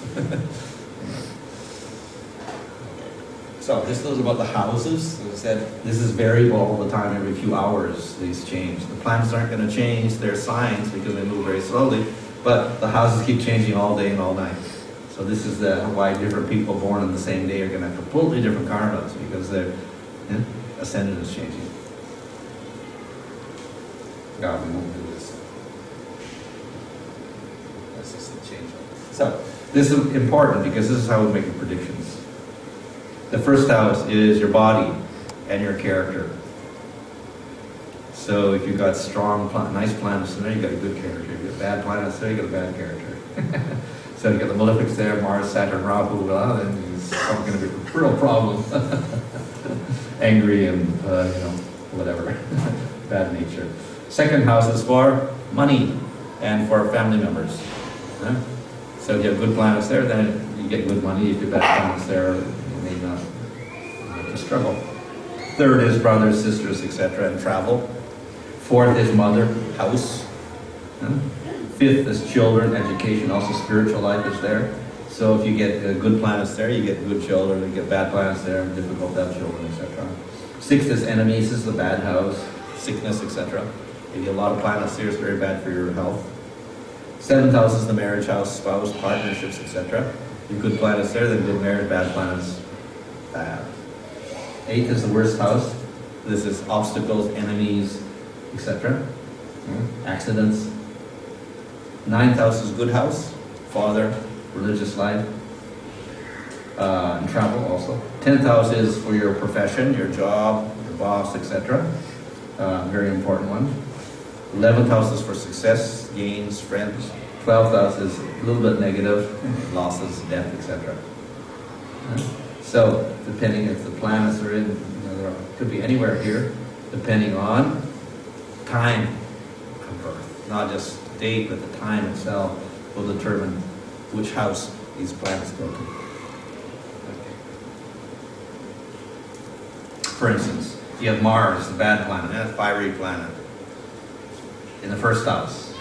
So this is about the houses. As I said, this is variable all the time, every few hours these change. The planets aren't going to change their signs because they move very slowly, but the houses keep changing all day and all night. So this is why different people born on the same day are going to have completely different karmas, because their ascendant is changing. God, we won't do this. That's just the change. So, this is important because this is how we make the predictions. The first house is your body and your character. So, if you've got strong, nice planets there, you've got a good character. If you've got bad planets there, you've got a bad character. So, you've got the malefics there, Mars, Saturn, Rahu, then it's going to be a real problem. Angry and, whatever. Bad nature. Second house is for money and for family members. So if you have good planets there, then you get good money. If you have bad planets there, you may not have to struggle. Third is brothers, sisters, etc., and travel. Fourth is mother, house. Fifth is children, education, also spiritual life is there. So if you get good planets there, you get good children. If you get bad planets there, difficult to have children, etc. Sixth is enemies, this is the bad house, sickness, etc. If you have a lot of planets here, it's very bad for your health. Seventh house is the marriage house, spouse, partnerships, etc. If you have good planets there, then good marriage, bad planets, bad. Eighth is the worst house. This is obstacles, enemies, etc. Accidents. Ninth house is good house, father, religious life, and travel also. 10th house is for your profession, your job, your boss, etc. Very important one. 11th house is for success, gains, friends. 12th house is a little bit negative, losses, death, etc. So, depending if the planets are in, there could be anywhere here, depending on time of birth. Not just date, but the time itself will determine which house these planets go to. For instance, you have Mars, the bad planet, a fiery planet, in the first house.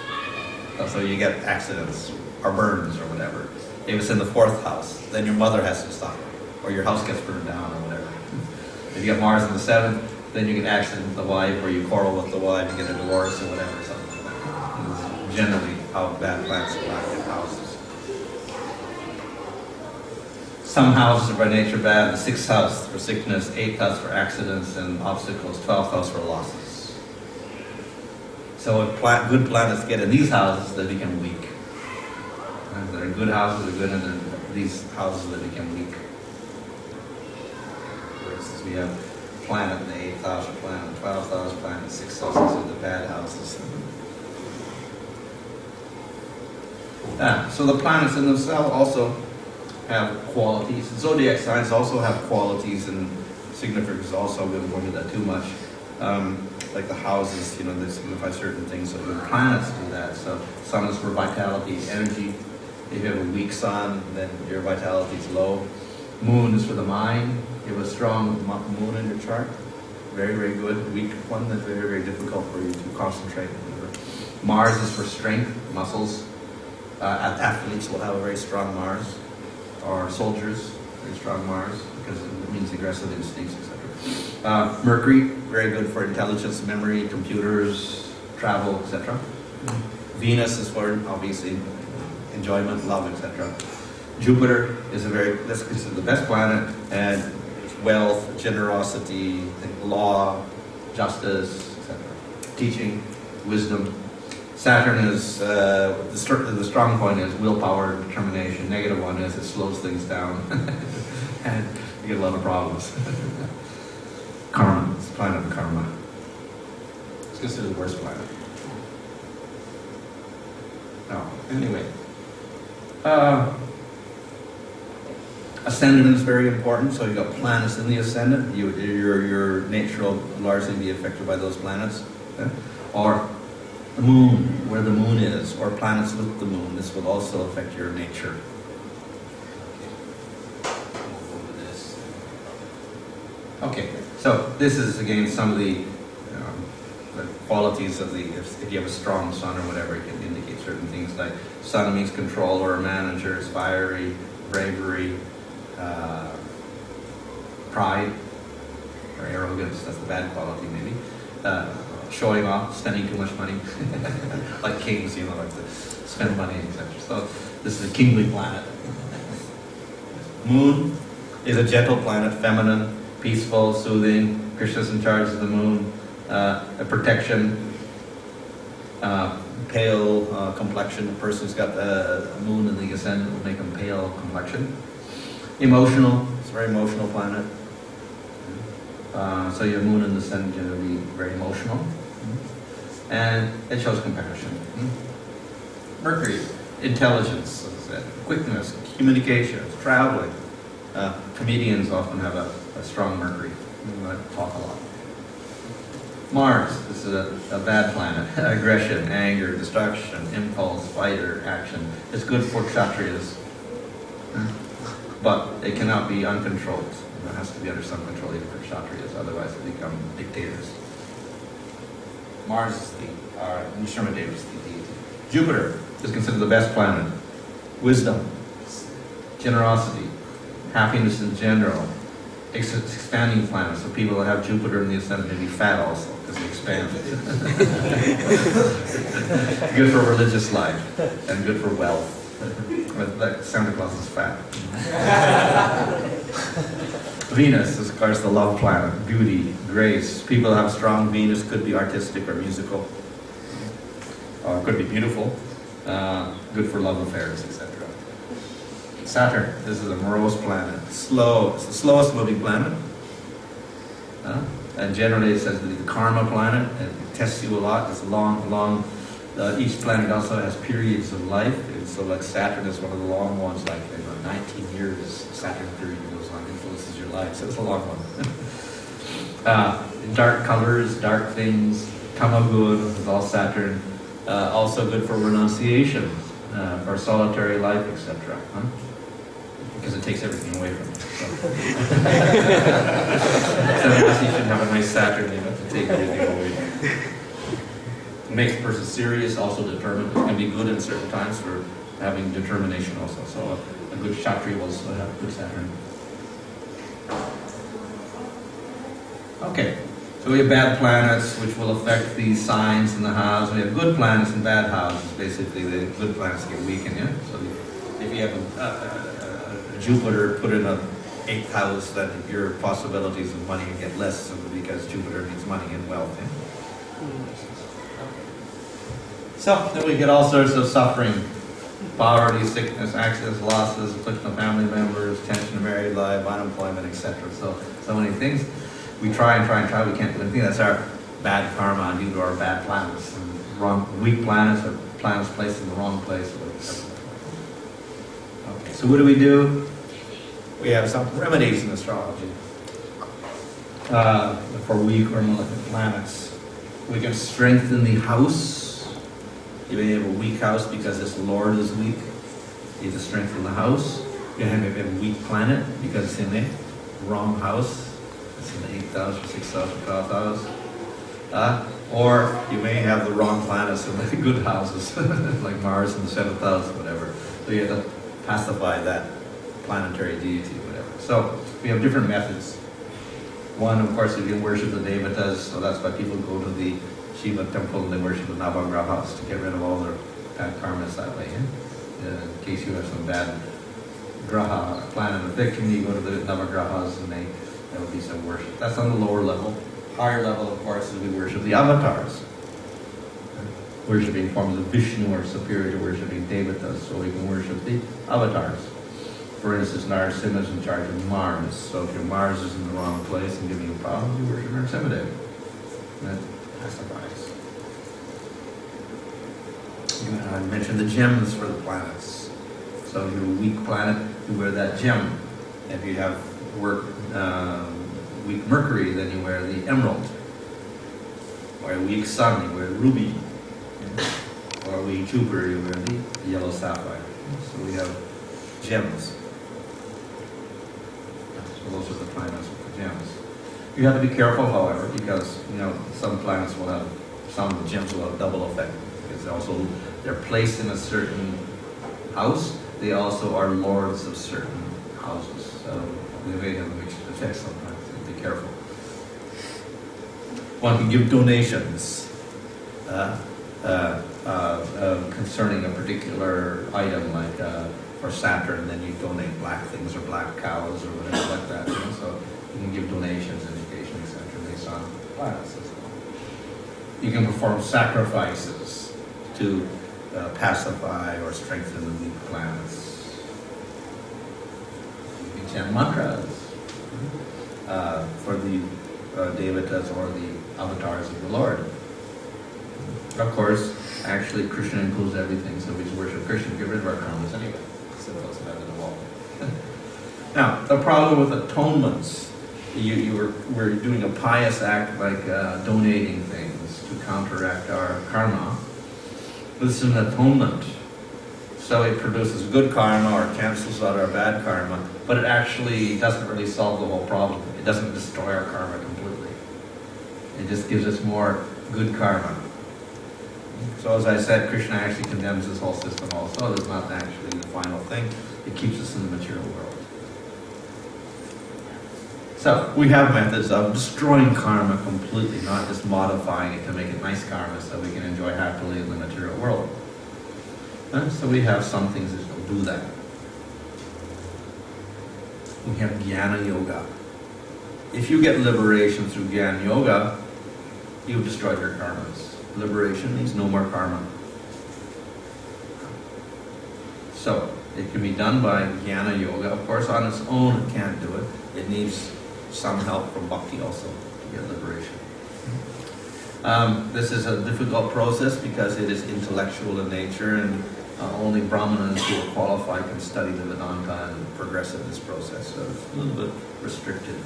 So you get accidents or burns or whatever. If it's in the fourth house, then your mother has to stop, or your house gets burned down or whatever. If you have Mars in the seventh, then you get accident with the wife, or you quarrel with the wife, you get a divorce or whatever, something like that. It's generally how bad planets are in houses. Some houses are by nature bad. The sixth house for sickness, eighth house for accidents and obstacles, 12th house for losses. So if good planets get in these houses, they become weak. And they're good houses, they're good, and then these houses, they become weak. For instance, we have planet in the 8th house, or planet in the 12th house, planet in the 6th house, these are the bad houses. So the planets in themselves also have qualities. Zodiac signs also have qualities and significance also. We won't go into that too much. Like the houses, they signify certain things. So the planets do that. So sun is for vitality, energy. If you have a weak sun, then your vitality is low. Moon is for the mind. You have a strong moon in your chart. Very, very good. Weak one, that's very, very difficult for you to concentrate. Mars is for strength, muscles. Athletes will have a very strong Mars. Or soldiers, very strong Mars, because it means aggressive instincts, etc. Mercury, very good for intelligence, memory, computers, travel, etc. Venus is for, obviously, enjoyment, love, etc. Jupiter is that's considered the best planet, and wealth, generosity, law, justice, etc. Teaching, wisdom. Saturn is, the strong point is willpower, determination. Negative one is it slows things down. And you get a lot of problems. Karma, it's the planet of karma. It's considered the worst planet. No, anyway. Ascendant is very important, so you've got planets in the ascendant. Your nature will largely be affected by those planets. Okay? Or the moon, where the moon is, or planets with the moon. This will also affect your nature. Okay, so this is again some of the qualities of if you have a strong sun or whatever, it can indicate certain things like sun means controller or manager, is fiery, bravery, pride or arrogance, that's the bad quality maybe. Showing off, spending too much money, like kings, like to spend money, etc. So this is a kingly planet. Moon is a gentle planet, feminine, peaceful, soothing. Krishna's in charge of the moon. A protection, pale complexion. A person who's got a moon in the ascendant will make them pale complexion. Emotional, it's a very emotional planet. So your moon in the ascendant will be very emotional. And it shows compassion. Mercury, intelligence, as I said, quickness, communications, traveling. Comedians often have a strong Mercury. They talk a lot. Mars, this is a bad planet. Aggression, anger, destruction, impulse, fighter, action. It's good for Kshatriyas. But it cannot be uncontrolled. It has to be under some control even for Kshatriyas, otherwise they become dictators. Mars is Nishramadeva is the deity. Jupiter is considered the best planet. Wisdom, generosity, happiness in general. It's an expanding planet, so people that have Jupiter in the ascendant may be fat also, because they expand. Good for religious life, and good for wealth. Like Santa Claus is fat. Venus is, of course, the love planet, beauty, grace. People that have strong Venus could be artistic or musical, or could be beautiful, good for love affairs, etc. Saturn, this is a morose planet, slow. It's the slowest moving planet. And generally it says that the karma planet, it tests you a lot. It's long. Each planet also has periods of life. And so like Saturn is one of the long ones, like 19 years Saturn period goes on, influences your life. So it's a long one. Dark colors, dark things, Tamagun is all Saturn. Also good for renunciation, for solitary life, etc. Because it takes everything away from you. So you should have a nice Saturn, to take everything away. It makes a person serious, also determined. It can be good in certain times for having determination also. So a good Kshatriya will also have a good Saturn. Okay, so we have bad planets which will affect the signs in the house. We have good planets and bad houses. Basically, the good planets get weakened. Yeah? So if you have a Jupiter put in a 8th house, then your possibilities of money get less simply because Jupiter means money and wealth. Yeah? So then we get all sorts of suffering. Poverty, sickness, accidents, losses, affliction of family members, tension of married life, unemployment, etc. So many things. We try, we can't do anything. That's our bad karma due to our bad planets. And weak planets or planets placed in the wrong place. Okay, so what do we do? we have some remedies in astrology for weak or malefic planets. We can strengthen the house. You may have a weak house because this lord is weak. You have to strengthen the house. You have a weak planet because it's in the wrong house. It's in the 8th house or 6th house or 12th house. Or you may have the wrong planets in the good houses, like Mars in the 7th house, whatever. So you have to pacify that planetary deity, whatever. So we have different methods. One, of course, you can worship the devatas, so that's why people go to the Shiva temple and they worship the Navagrahas to get rid of all their bad karmas that way. In case you have some bad graha, planet affliction, you go to the Navagrahas and there will be some worship. That's on the lower level. Higher level, of course, is we worship the avatars. Worshipping forms of Vishnu are superior to worshipping devatas, so we can worship the avatars. For instance, Narasimha is in charge of Mars, so if your Mars is in the wrong place and giving you problems, you worship Narasimha. That pacifies. I mentioned the gems for the planets. So if you're a weak planet, you wear that gem. If you have weak Mercury, then you wear the emerald. Or a weak Sun, you wear the ruby. Or a weak Jupiter, you wear the yellow sapphire. So we have gems. So those are the planets with the gems. You have to be careful, however, because some planets will have, some of the gems will have double effect. Because also they're placed in a certain house. They also are lords of certain houses. So they may have mixed effects sometimes. So be careful. One can give donations concerning a particular item, like for Saturn, then you donate black things or black cows or whatever like that. So you can give donations, education, etc. based on planets as well. You can perform sacrifices to pacify or strengthen the weak planets. You can chant mantras for the devatas or the avatars of the Lord. Of course, actually Krishna includes everything, so we just worship Krishna to get rid of our karmas anyway. So those have in the wall. Now, the problem with atonements, we're doing a pious act like donating things to counteract our karma. This is an atonement. So it produces good karma or cancels out our bad karma, but it actually doesn't really solve the whole problem. It doesn't destroy our karma completely. It just gives us more good karma. So as I said, Krishna actually condemns this whole system also. It's not actually the final thing. It keeps us in the material world. So we have methods of destroying karma completely, not just modifying it to make it nice karma so we can enjoy happily in the material world. So we have some things that will do that. We have Jnana Yoga. If you get liberation through Jnana Yoga, you've destroyed your karmas. Liberation means no more karma. So it can be done by Jnana Yoga. Of course, on its own it can't do it. It needs some help from Bhakti also to get liberation. This is a difficult process because it is intellectual in nature, and only Brahmanas who are qualified can study the Vedanta and progress in this process. So it's a little bit restricted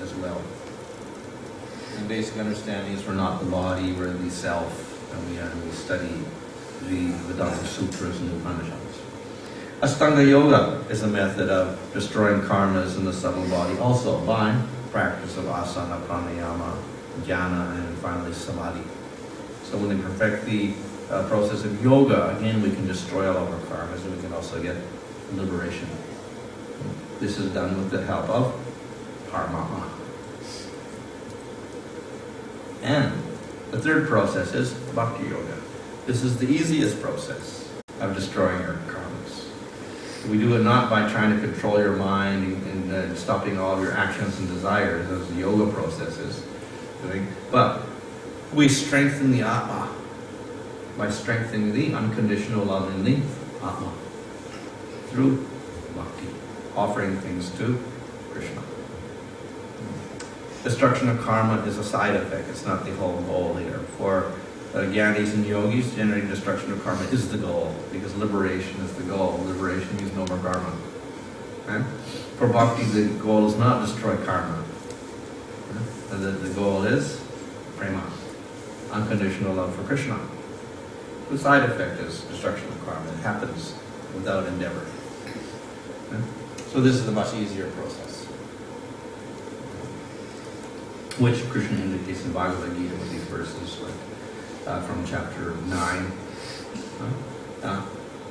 as well. And basic understanding is we're not the body, we're the self, and we study the Vedanta Sutras and the Upanishads. Ashtanga Yoga is a method of destroying karmas in the subtle body, also by practice of asana, pranayama, jhana, and finally samadhi. So when we perfect the process of yoga, again we can destroy all of our karmas and we can also get liberation. This is done with the help of Paramatma. And the third process is Bhakti Yoga. This is the easiest process of destroying our karmas. We do it not by trying to control your mind and stopping all of your actions and desires, as the yoga process is doing, but we strengthen the Atma by strengthening the unconditional love in the Atma through Bhakti, offering things to Krishna. Destruction of karma is a side effect, it's not the whole goal here. For Gyanis and Yogis, generally destruction of karma is the goal, because liberation is the goal. Liberation means no more karma. Okay? For bhakti, the goal is not destroy karma. The goal is prema, unconditional love for Krishna. The side effect is destruction of karma. It happens without endeavor. Okay? So this is a much easier process, which Krishna indicates in Bhagavad Gita with these verses, like from chapter 9.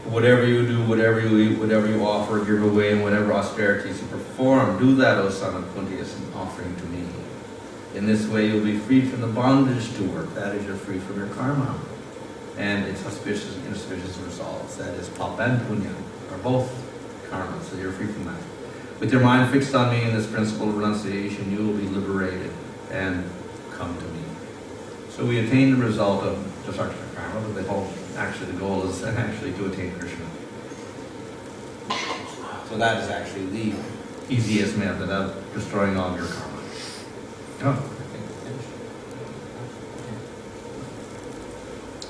Whatever you do, whatever you eat, whatever you offer, give away, and whatever austerities you perform, do that, O son of Kunti, as an offering to me. In this way, you'll be freed from the bondage to work. That is, you're free from your karma and its auspicious and inauspicious results. That is, papa and punya are both karma, so you're free from that. With your mind fixed on me in this principle of renunciation, you will be liberated and come to me. So we attain the result of destruction of karma, but the goal is actually to attain Krishna. So that is actually the easiest method of destroying all your karma. Oh,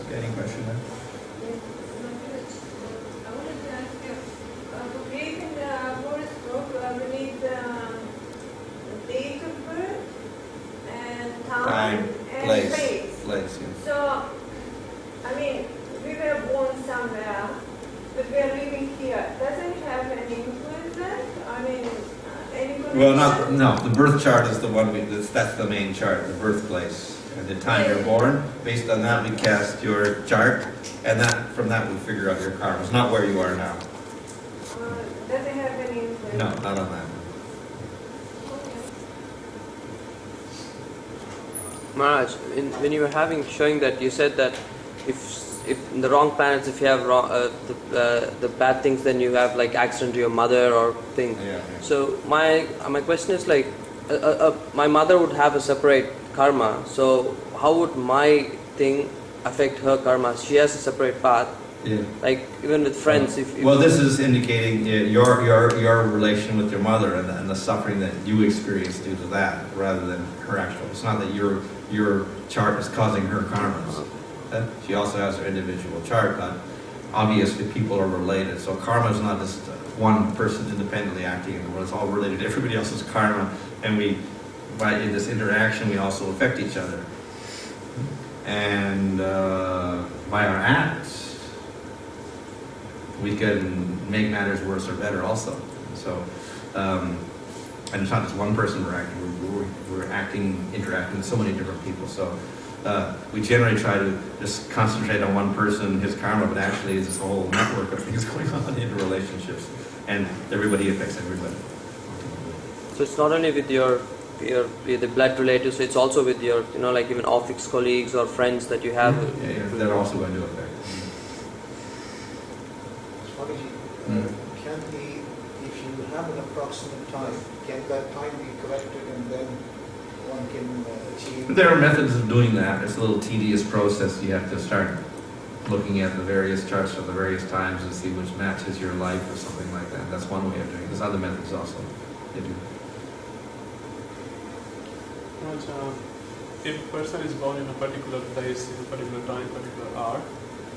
okay. Any question there? I wanted to ask you, for creating the horoscope, we need the date of birth and time and place. Place, yeah. So, I mean, we were born somewhere, but we are living here. Does it have any influence then? I mean, any connection? Well, no. The birth chart is the one that's the main chart, the birthplace. And the time you're born, based on that we cast your chart, and from that we figure out your karma. It's not where you are now. Does it have any influence? No, not on that. Okay. Maharaj, when you were showing that, you said that if in the wrong planets, if you have the bad things, then you have like accident to your mother or thing. Yeah. So my question is like, my mother would have a separate karma. So how would my thing affect her karma? She has a separate path. Yeah. Like even with friends, if well, this is indicating your relation with your mother and the suffering that you experience due to that, rather than her actual. It's not that your chart is causing her karmas. She also has her individual chart, but obviously people are related. So karma is not just one person independently acting in the world. It's all related to everybody else's karma, and in this interaction, we also affect each other. And by our acts, we can make matters worse or better also. So, and it's not just one person we're acting, interacting with so many different people. So we generally try to just concentrate on one person, his karma, but actually it's this whole network of things going on in relationships. And everybody affects everybody. So it's not only with the blood relatives, it's also with your, like even office colleagues or friends that you have. Yeah, they're also going to affect. Can if you have an approximate time, can that time be corrected and then one can achieve? There are methods of doing that. It's a little tedious process. You have to start looking at the various charts of the various times and see which matches your life or something like that. That's one way of doing it. There's other methods also. They do. If a person is born in a particular place, in a particular time, particular hour,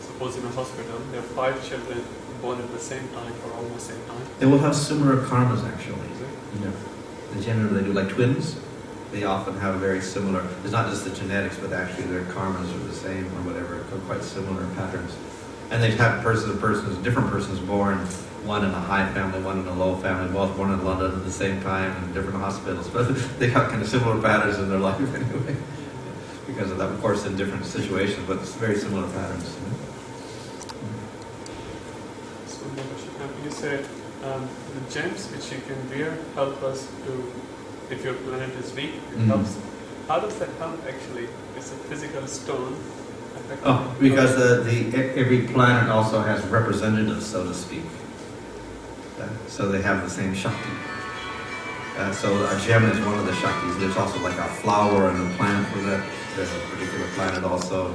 suppose in a hospital, there are 5 children born at the same time or almost same time. They will have similar karmas actually. Yeah. The generally they do, like twins. They often have very similar, it's not just the genetics, but actually their karmas are the same or whatever, quite similar patterns. And they have different persons born, one in a high family, one in a low family, both born in London at the same time in different hospitals, but they have kind of similar patterns in their life anyway. Because of that, of course, in different situations, but it's very similar patterns. So you said the gems which you can wear help us to, if your planet is weak, it helps. How does that help actually? It's a physical stone. Oh, because every planet also has representatives, so to speak. So they have the same Shakti. So a gem is one of the Shaktis. There's also like a flower and a plant for that particular planet also.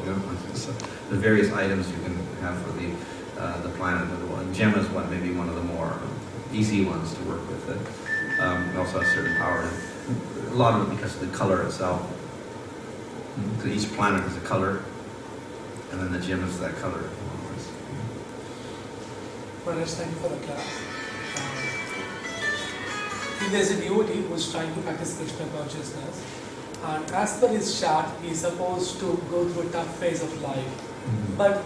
So the various items you can have for the planet. A gem is maybe one of the more easy ones to work with. It also has certain power. A lot of it because of the color itself. So each planet has a color, and then the gem is that color. Well, let's thank you for the class. if there's a devotee who's trying to practice Krishna consciousness, and as per his chart, he is supposed to go through a tough phase of life. But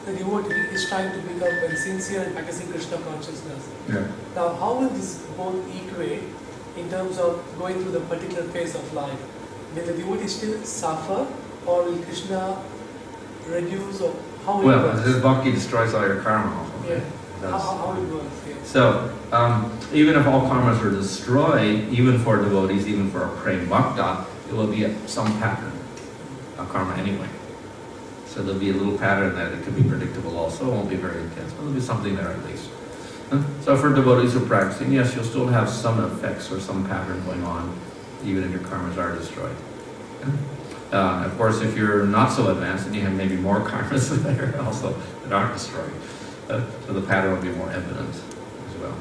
the devotee is trying to become very sincere in practicing Krishna consciousness. Yeah. Now, how will this both equate in terms of going through the particular phase of life? Will the devotee still suffer, or will Krishna reduce, or how will it Well, work? this bhakti destroys all your karma also. Yeah. It does. How it works? Yeah. So, even if all karmas are destroyed, even for devotees, even for a praying bhakta, it will be some pattern of karma anyway. So there'll be a little pattern there that could be predictable also. It won't be very intense, but there'll be something there at least. So for devotees who are practicing, yes, you'll still have some effects or some pattern going on, even if your karmas are destroyed. Of course, if you're not so advanced, then you have maybe more karmas there also that aren't destroyed. So the pattern will be more evident as well.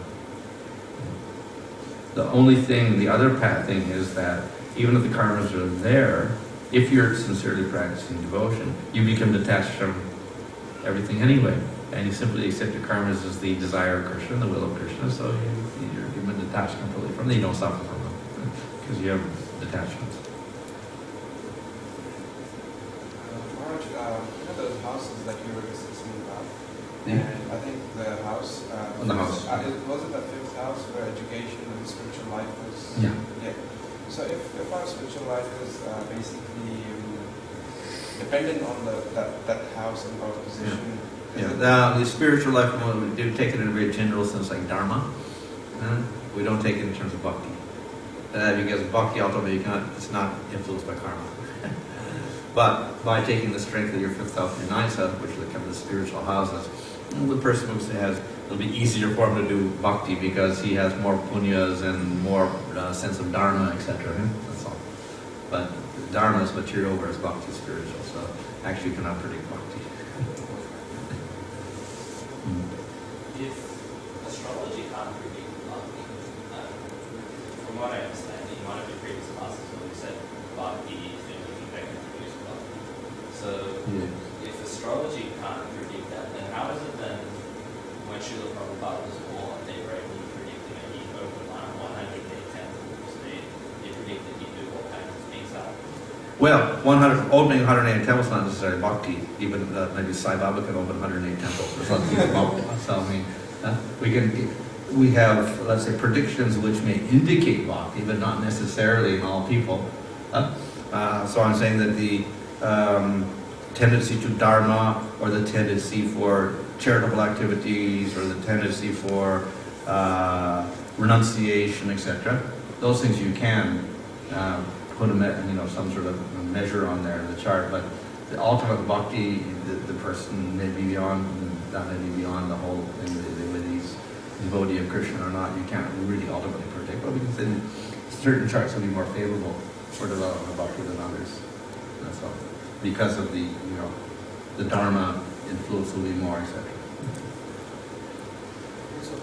The only thing, the other thing is that even if the karmas are there, if you're sincerely practicing devotion, you become detached from everything anyway. And you simply accept your karmas as the desire of Krishna, the will of Krishna, so you're given detached completely from them. You don't suffer from them because you have detachment. Maharaj, you know those houses that you were discussing about? Yeah. And I think the house... The house. Was it the fifth house where education and spiritual life was... Yeah. Yeah. So if our spiritual life is basically dependent on that house and our position... Yeah, the spiritual life, we do take it in a very general sense, like dharma. We don't take it in terms of bhakti. Because bhakti ultimately it's not influenced by karma. But by taking the strength of your fifth house and your ninth house, which are kind of the spiritual houses, the person who has, it'll be easier for him to do bhakti because he has more punyas and more sense of dharma, etc. That's all. But dharma is material, whereas bhakti is spiritual. So actually you cannot predict bhakti. If astrology can't predict bhakti, from what I understand, in one of the previous classes when we said bhakti is the only thing that can produce bhakti. So if astrology can't predict that, then how is it then when Srila Prabhupada was born, they were able to predict that he opened 108 temples, they predicted he'd do all kinds of things out. Well, opening 108 temples is not necessarily bhakti. Even maybe Sai Baba can open 108 temples. It's not even bhakti. So I mean, we have, let's say, predictions which may indicate bhakti, but not necessarily in all people. So I'm saying that the tendency to dharma, or the tendency for charitable activities, or the tendency for renunciation, etc. Those things you can put some sort of measure on there in the chart, but the ultimate bhakti, the person may be beyond that, may be beyond the whole thing, whether he's devotee of Krishna or not. You can't really ultimately predict, but we can say certain charts will be more favorable for development of bhakti than others. That's all, because of the dharma influence will be more, etc. So,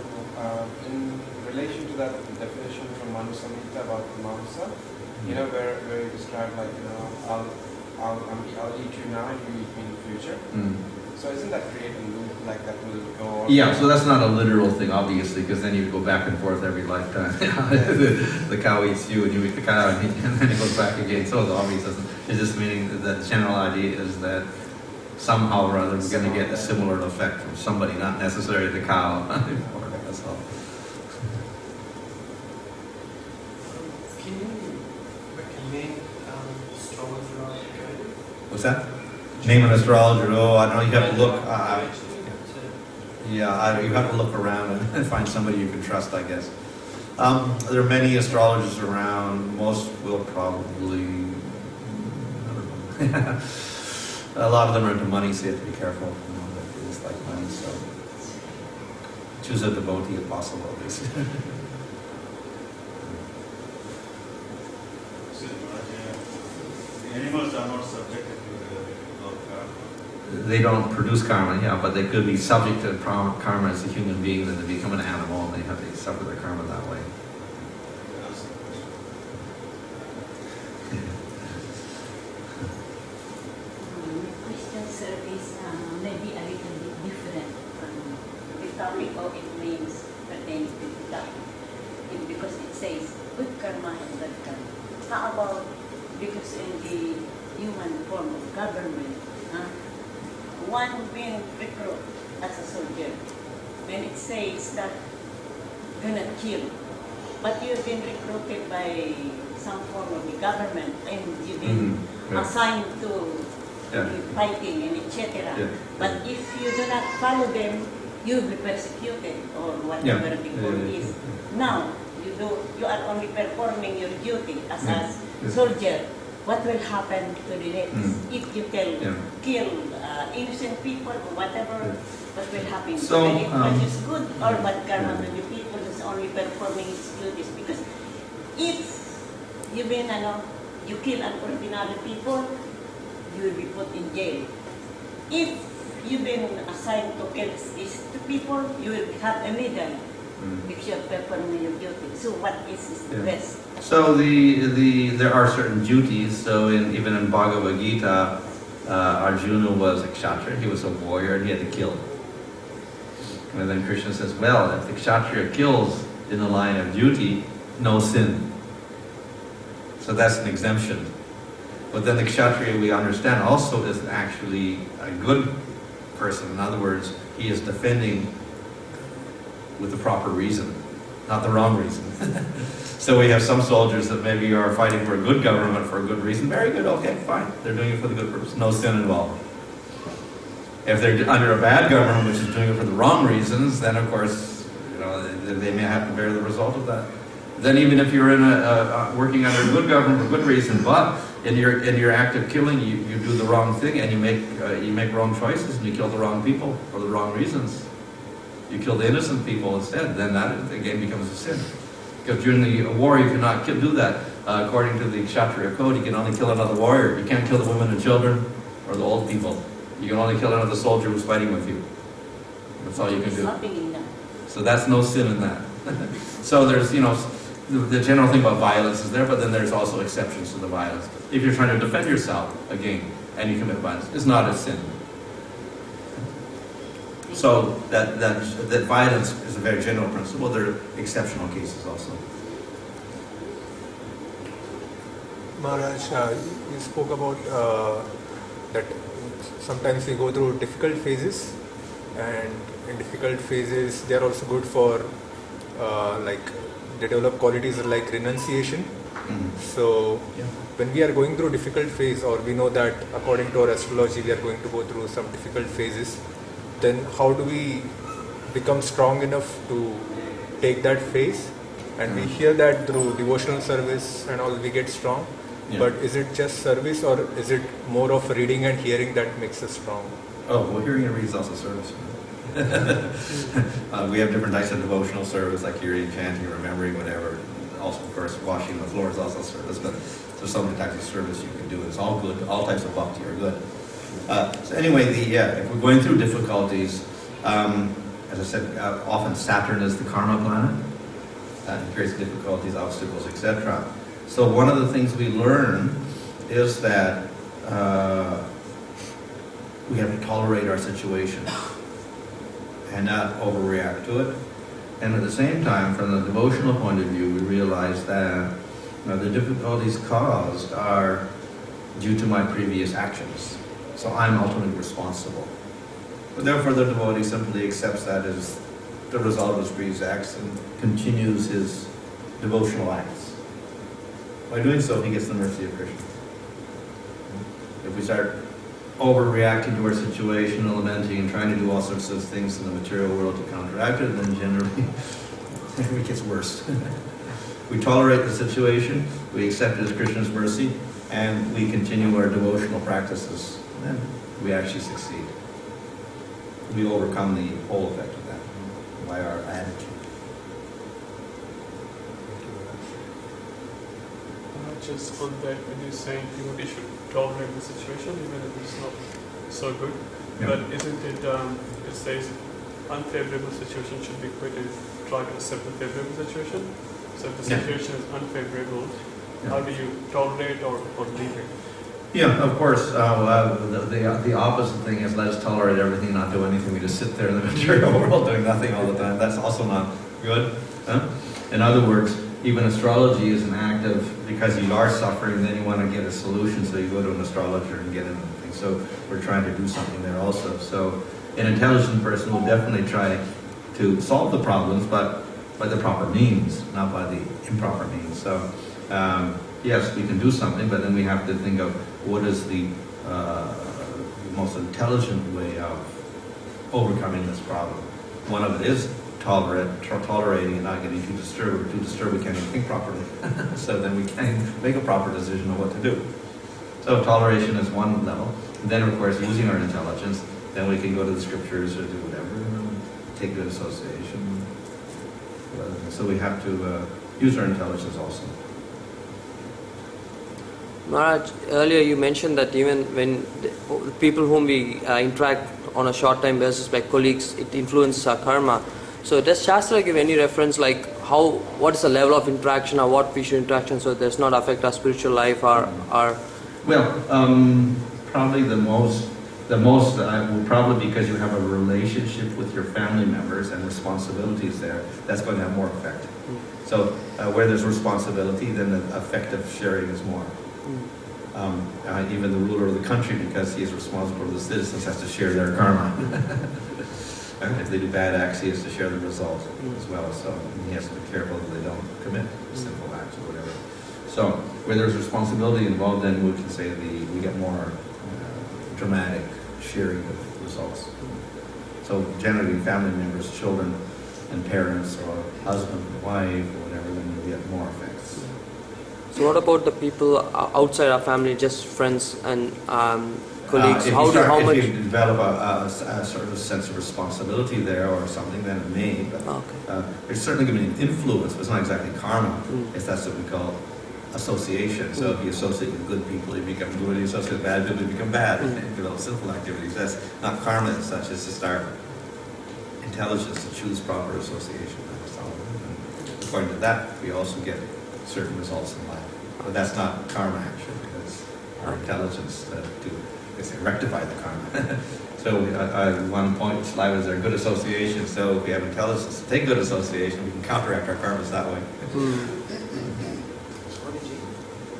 in relation to that definition from Manu Samhita about Mamsa, where you describe I'll eat you now and you eat me in the future. So isn't that create a loop like that will go on? Yeah, so that's not a literal thing, obviously, because then you go back and forth every lifetime. The cow eats you and you eat the cow and then it goes back again. So it's obvious. It's just meaning that the general idea is that somehow or other we're going to get a similar effect from somebody, not necessarily the cow. That's all. Can you recommend astrologer? What's that? Name an astrologer. Oh, I know you have to look. You have to look around and find somebody you can trust, I guess. There are many astrologers around. Most will probably, I don't know. A lot of them are into money, so you have to be careful. They just like money, so choose a devotee if possible, at least. The animals are not subjected to the law of karma. They don't produce karma, yeah, but they could be subject to karma as a human being, then they become an animal and they suffer their karma that way. Christian service may be a little bit different from the topic of it means pertaining to the topic. In the because it says good karma and bad karma. How about because in the human form of government, one being recruited as a soldier, and it says that do not kill, but you've been recruited by some form of the government and you've been assigned to fighting and etc. Yeah. But if you do not follow them, you'll be persecuted or whatever the code is. Now, you are only performing your duty as a soldier. What will happen to the next if you kill innocent people or whatever? What will happen? So, will it produce good or bad karma to the people who's only performing his duties? Because if you've been, you kill ordinary people, you will be put in jail. If you've been assigned to kill these people, you will have a medal if you are performing your duty. So what is the best? So there are certain duties. So even in Bhagavad Gita, Arjuna was a kshatriya. He was a warrior and he had to kill. And then Krishna says, well, if the kshatriya kills in the line of duty, no sin. So that's an exemption. But then the kshatriya, we understand, also is actually a good person. In other words, he is defending with the proper reason, not the wrong reason. So we have some soldiers that maybe are fighting for a good government for a good reason. Very good, okay, fine. They're doing it for the good purpose. No sin involved. If they're under a bad government which is doing it for the wrong reasons, then of course, they may have to bear the result of that. Then even if you're in working under a good government for good reason, but in your act of killing, you do the wrong thing and you make wrong choices and you kill the wrong people for the wrong reasons. You kill the innocent people instead, then that again becomes a sin. Because during the war, you cannot do that. According to the Kshatriya code, you can only kill another warrior. You can't kill the women and children or the old people. You can only kill another soldier who's fighting with you. That's all you can do. So that's no sin in that. So there's, the general thing about violence is there, but then there's also exceptions to the violence. If you're trying to defend yourself, again, and you commit violence, it's not a sin. So that violence is a very general principle. There are exceptional cases also. Maharaj, you spoke about that sometimes we go through difficult phases, and in difficult phases they are also good for they develop qualities like renunciation. So when we are going through difficult phase, or we know that according to our astrology we are going to go through some difficult phases, then how do we become strong enough to take that phase? And we hear that through devotional service and all we get strong. But is it just service, or is it more of reading and hearing that makes us strong? Oh, well, hearing and reading is also service. We have different types of devotional service, like hearing, chanting, remembering, whatever. Also, of course, washing the floor is also service, but there's so many types of service you can do. It's all good. All types of bhakti are good. So anyway, if we're going through difficulties, as I said, often Saturn is the karma planet. It creates difficulties, obstacles, etc. So one of the things we learn is that we have to tolerate our situation and not overreact to it. And at the same time, from the devotional point of view, we realize that the difficulties caused are due to my previous actions. So I'm ultimately responsible. But therefore the devotee simply accepts that as the result of his previous acts and continues his devotional acts. By doing so, he gets the mercy of Krishna. If we start overreacting to our situation, lamenting, and trying to do all sorts of things in the material world to counteract it, then generally it gets worse. We tolerate the situation, we accept it as Krishna's mercy, and we continue our devotional practices. And then we actually succeed. We overcome the whole effect of that by our attitude. Just on that, when you're saying devotee should tolerate the situation even if it's not so good, but isn't it, it says unfavorable situation should be quitted, try to accept the favorable situation. So if the situation is unfavorable, how do you tolerate or leave it? Yeah, of course. The opposite thing is let's tolerate everything, not do anything. We just sit there in the material world doing nothing all the time. That's also not good. In other words, even astrology is an act of, because you are suffering, then you want to get a solution, so you go to an astrologer and get anything. So we're trying to do something there also. So an intelligent person will definitely try to solve the problems, but by the proper means, not by the improper means. So yes, we can do something, but then we have to think of what is the most intelligent way of overcoming this problem. One of it is tolerating and not getting too disturbed. We're too disturbed, we can't even think properly. So then we can't make a proper decision of what to do. So toleration is one level. And then, of course, using our intelligence, then we can go to the scriptures or do whatever, and take good association. So we have to use our intelligence also. Maharaj, earlier you mentioned that even when the people whom we interact on a short-time basis, like colleagues, it influences our karma. So does Shastra give any reference like what is the level of interaction or what we should interaction so it does not affect our spiritual life or our... Well, probably the most will probably because you have a relationship with your family members and responsibilities there, that's going to have more effect. So where there's responsibility, then the effect of sharing is more. Even the ruler of the country, because he is responsible for the citizens, has to share their karma. If they do bad acts, he has to share the result as well. So he has to be careful that they don't commit sinful acts or whatever. So where there's responsibility involved, then we can say we get more dramatic sharing of results. So generally, family members, children, and parents, or husband, wife, or whatever, then you get more effects. So what about the people outside our family, just friends and colleagues? If you develop a sort of sense of responsibility there or something, then it may. But there's certainly going to be an influence, but it's not exactly karma. If that's what we call association. So if you associate with good people, you become good. If you associate with bad people, you become bad. And develop sinful activities. That's not karma as such. It's just our intelligence to choose proper association. And according to that, we also get certain results in life. But that's not karma, actually, because our intelligence to rectify the karma. So one point which life is our good association. So if we have intelligence to take good association, we can counteract our karmas that way.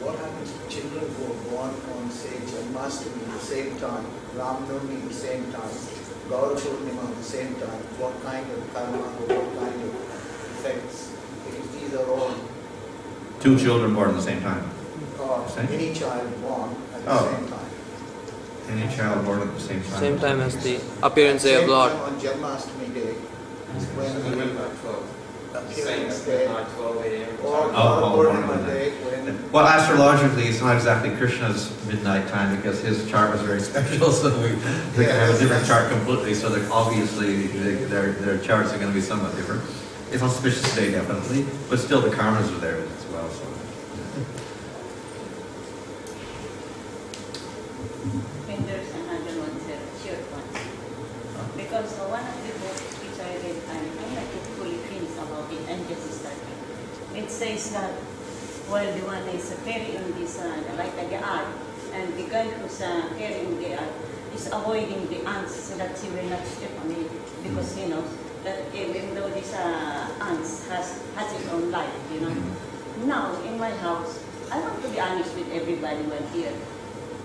What happens to children who are born on, say, Janmashtami at the same time, Ram Navami at the same time, Gaura Purnima at the same time? What kind of karma or what kind of effects? Because these are all... Two children born at the same time. Any child born at the same time. Any child born at the same time. Same time as the appearance day of Lord. On Janmashtami day, when appearance day, or Purnima day, when... Well, astrologically, it's not exactly Krishna's midnight time because his chart was very special, so we have a different chart completely, so obviously their charts are going to be somewhat different. It's an auspicious day, definitely, but still the karmas are there as well. So. And there's another one, sir, short one. Because one of the books which I read, I'm not fully finished about it, I'm just starting. It says that while the one is carrying this, like the art, and the guy who's carrying the art is avoiding the ants so that he will not step on it, because he knows that even though this ants has its own life, you know. Now, in my house, I want to be honest with everybody when here.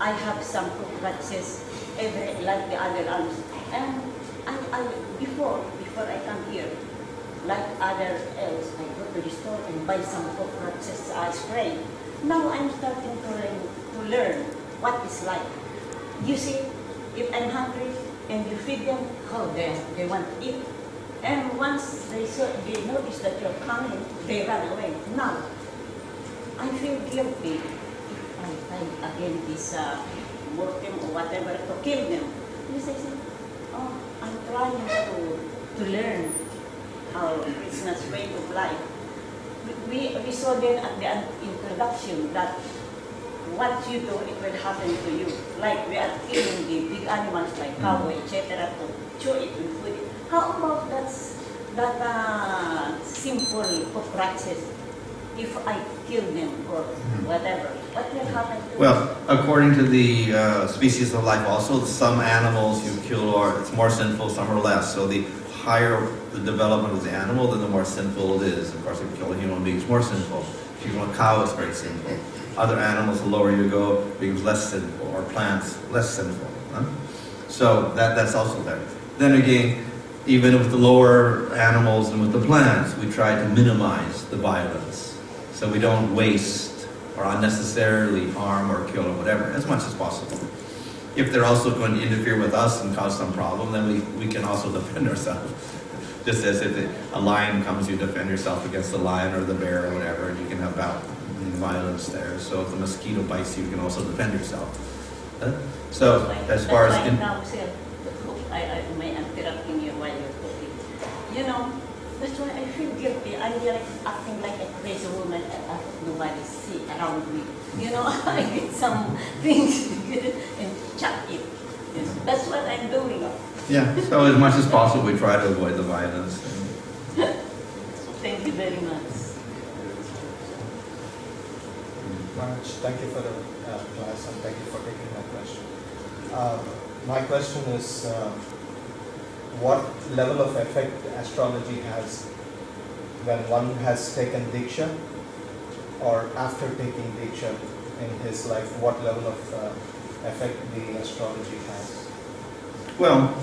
I have some cockroaches like the other ants. And before I come here, like other else, I go to the store and buy some cockroaches spray. Now I'm starting to learn what it's like. You see, if I'm hungry and you feed them, they want to eat. And once they notice that you're coming, they run away. Now, I feel guilty if I find again this worm or whatever to kill them. Because I say, I'm trying to learn how Krishna's way of life. We saw then at the introduction that what you do, it will happen to you. Like we are killing the big animals like cow, etc. to chew it and food it. How about that simple cockroaches? If I kill them or whatever, what will happen to Well, according to the species of life also, some animals you kill are it's more sinful, some are less. So the higher the development of the animal, then the more sinful it is. Of course, if you kill a human being, it's more sinful. If you kill a cow, it's very sinful. Other animals, the lower you go, becomes less sinful, or plants, less sinful. Huh? So that's also there. Then again, even with the lower animals and with the plants, we try to minimize the violence. So we don't waste or unnecessarily harm or kill or whatever, as much as possible. If they're also going to interfere with us and cause some problem, then we can also defend ourselves. Just as if a lion comes, you defend yourself against the lion or the bear or whatever, and you can have violence there. So if the mosquito bites you, you can also defend yourself. So as far as... I may interrupting you while you're talking. You know, that's why I feel guilty. I'm like acting like a crazy woman and nobody see around me. You know, I get some things and chuck it. Yes, that's what I'm doing. Yeah, so as much as possible we try to avoid the violence. Thank you very much. Maharaj, thank you for the class and thank you for taking my question. My question is, what level of effect astrology has when one has taken Diksha or after taking Diksha in his life? What level of effect the astrology has? Well,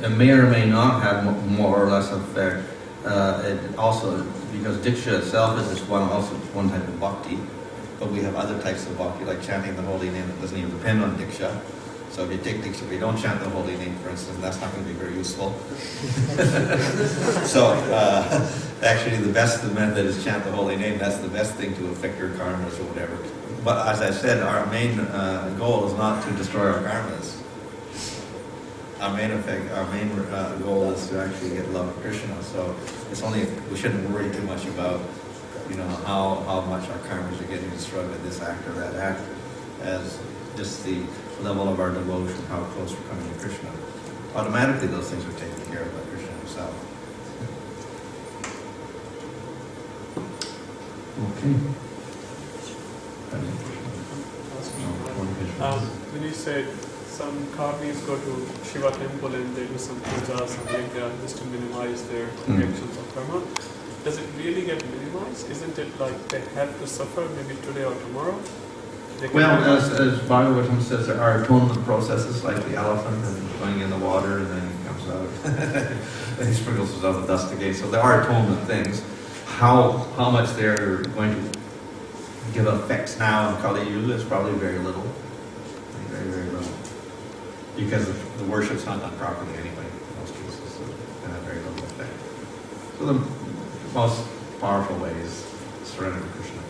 it may or may not have more or less effect. It also, because Diksha itself is just one type of bhakti, but we have other types of bhakti, like chanting the holy name that doesn't even depend on Diksha. So if you take Diksha, if you don't chant the holy name, for instance, that's not going to be very useful. So actually the best method is chant the holy name. That's the best thing to affect your karmas or whatever. But as I said, our main goal is not to destroy our karmas. Our main goal is to actually get love of Krishna. So it's only, we shouldn't worry too much about, how much our karmas are getting destroyed by this act or that act, as just the level of our devotion, how close we're coming to Krishna. Automatically those things are taken care of by Krishna himself. Okay. When you said some karmis go to Shiva temple and they do some puja, some yajna, just to minimize their reactions of karma, does it really get minimized? Isn't it like they have to suffer maybe today or tomorrow? Well, as Bhagavatam says, there are atonement processes like the elephant and going in the water and then he comes out and he sprinkles himself with dust again. So there are atonement things. How much they're going to give effects now in Kali Yuga is probably very little. Very, very little. Because the worship's not done properly anyway in most cases. So they have very little effect. So the most powerful way is surrender to Krishna.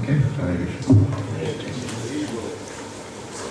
Okay, Hare Krishna. So,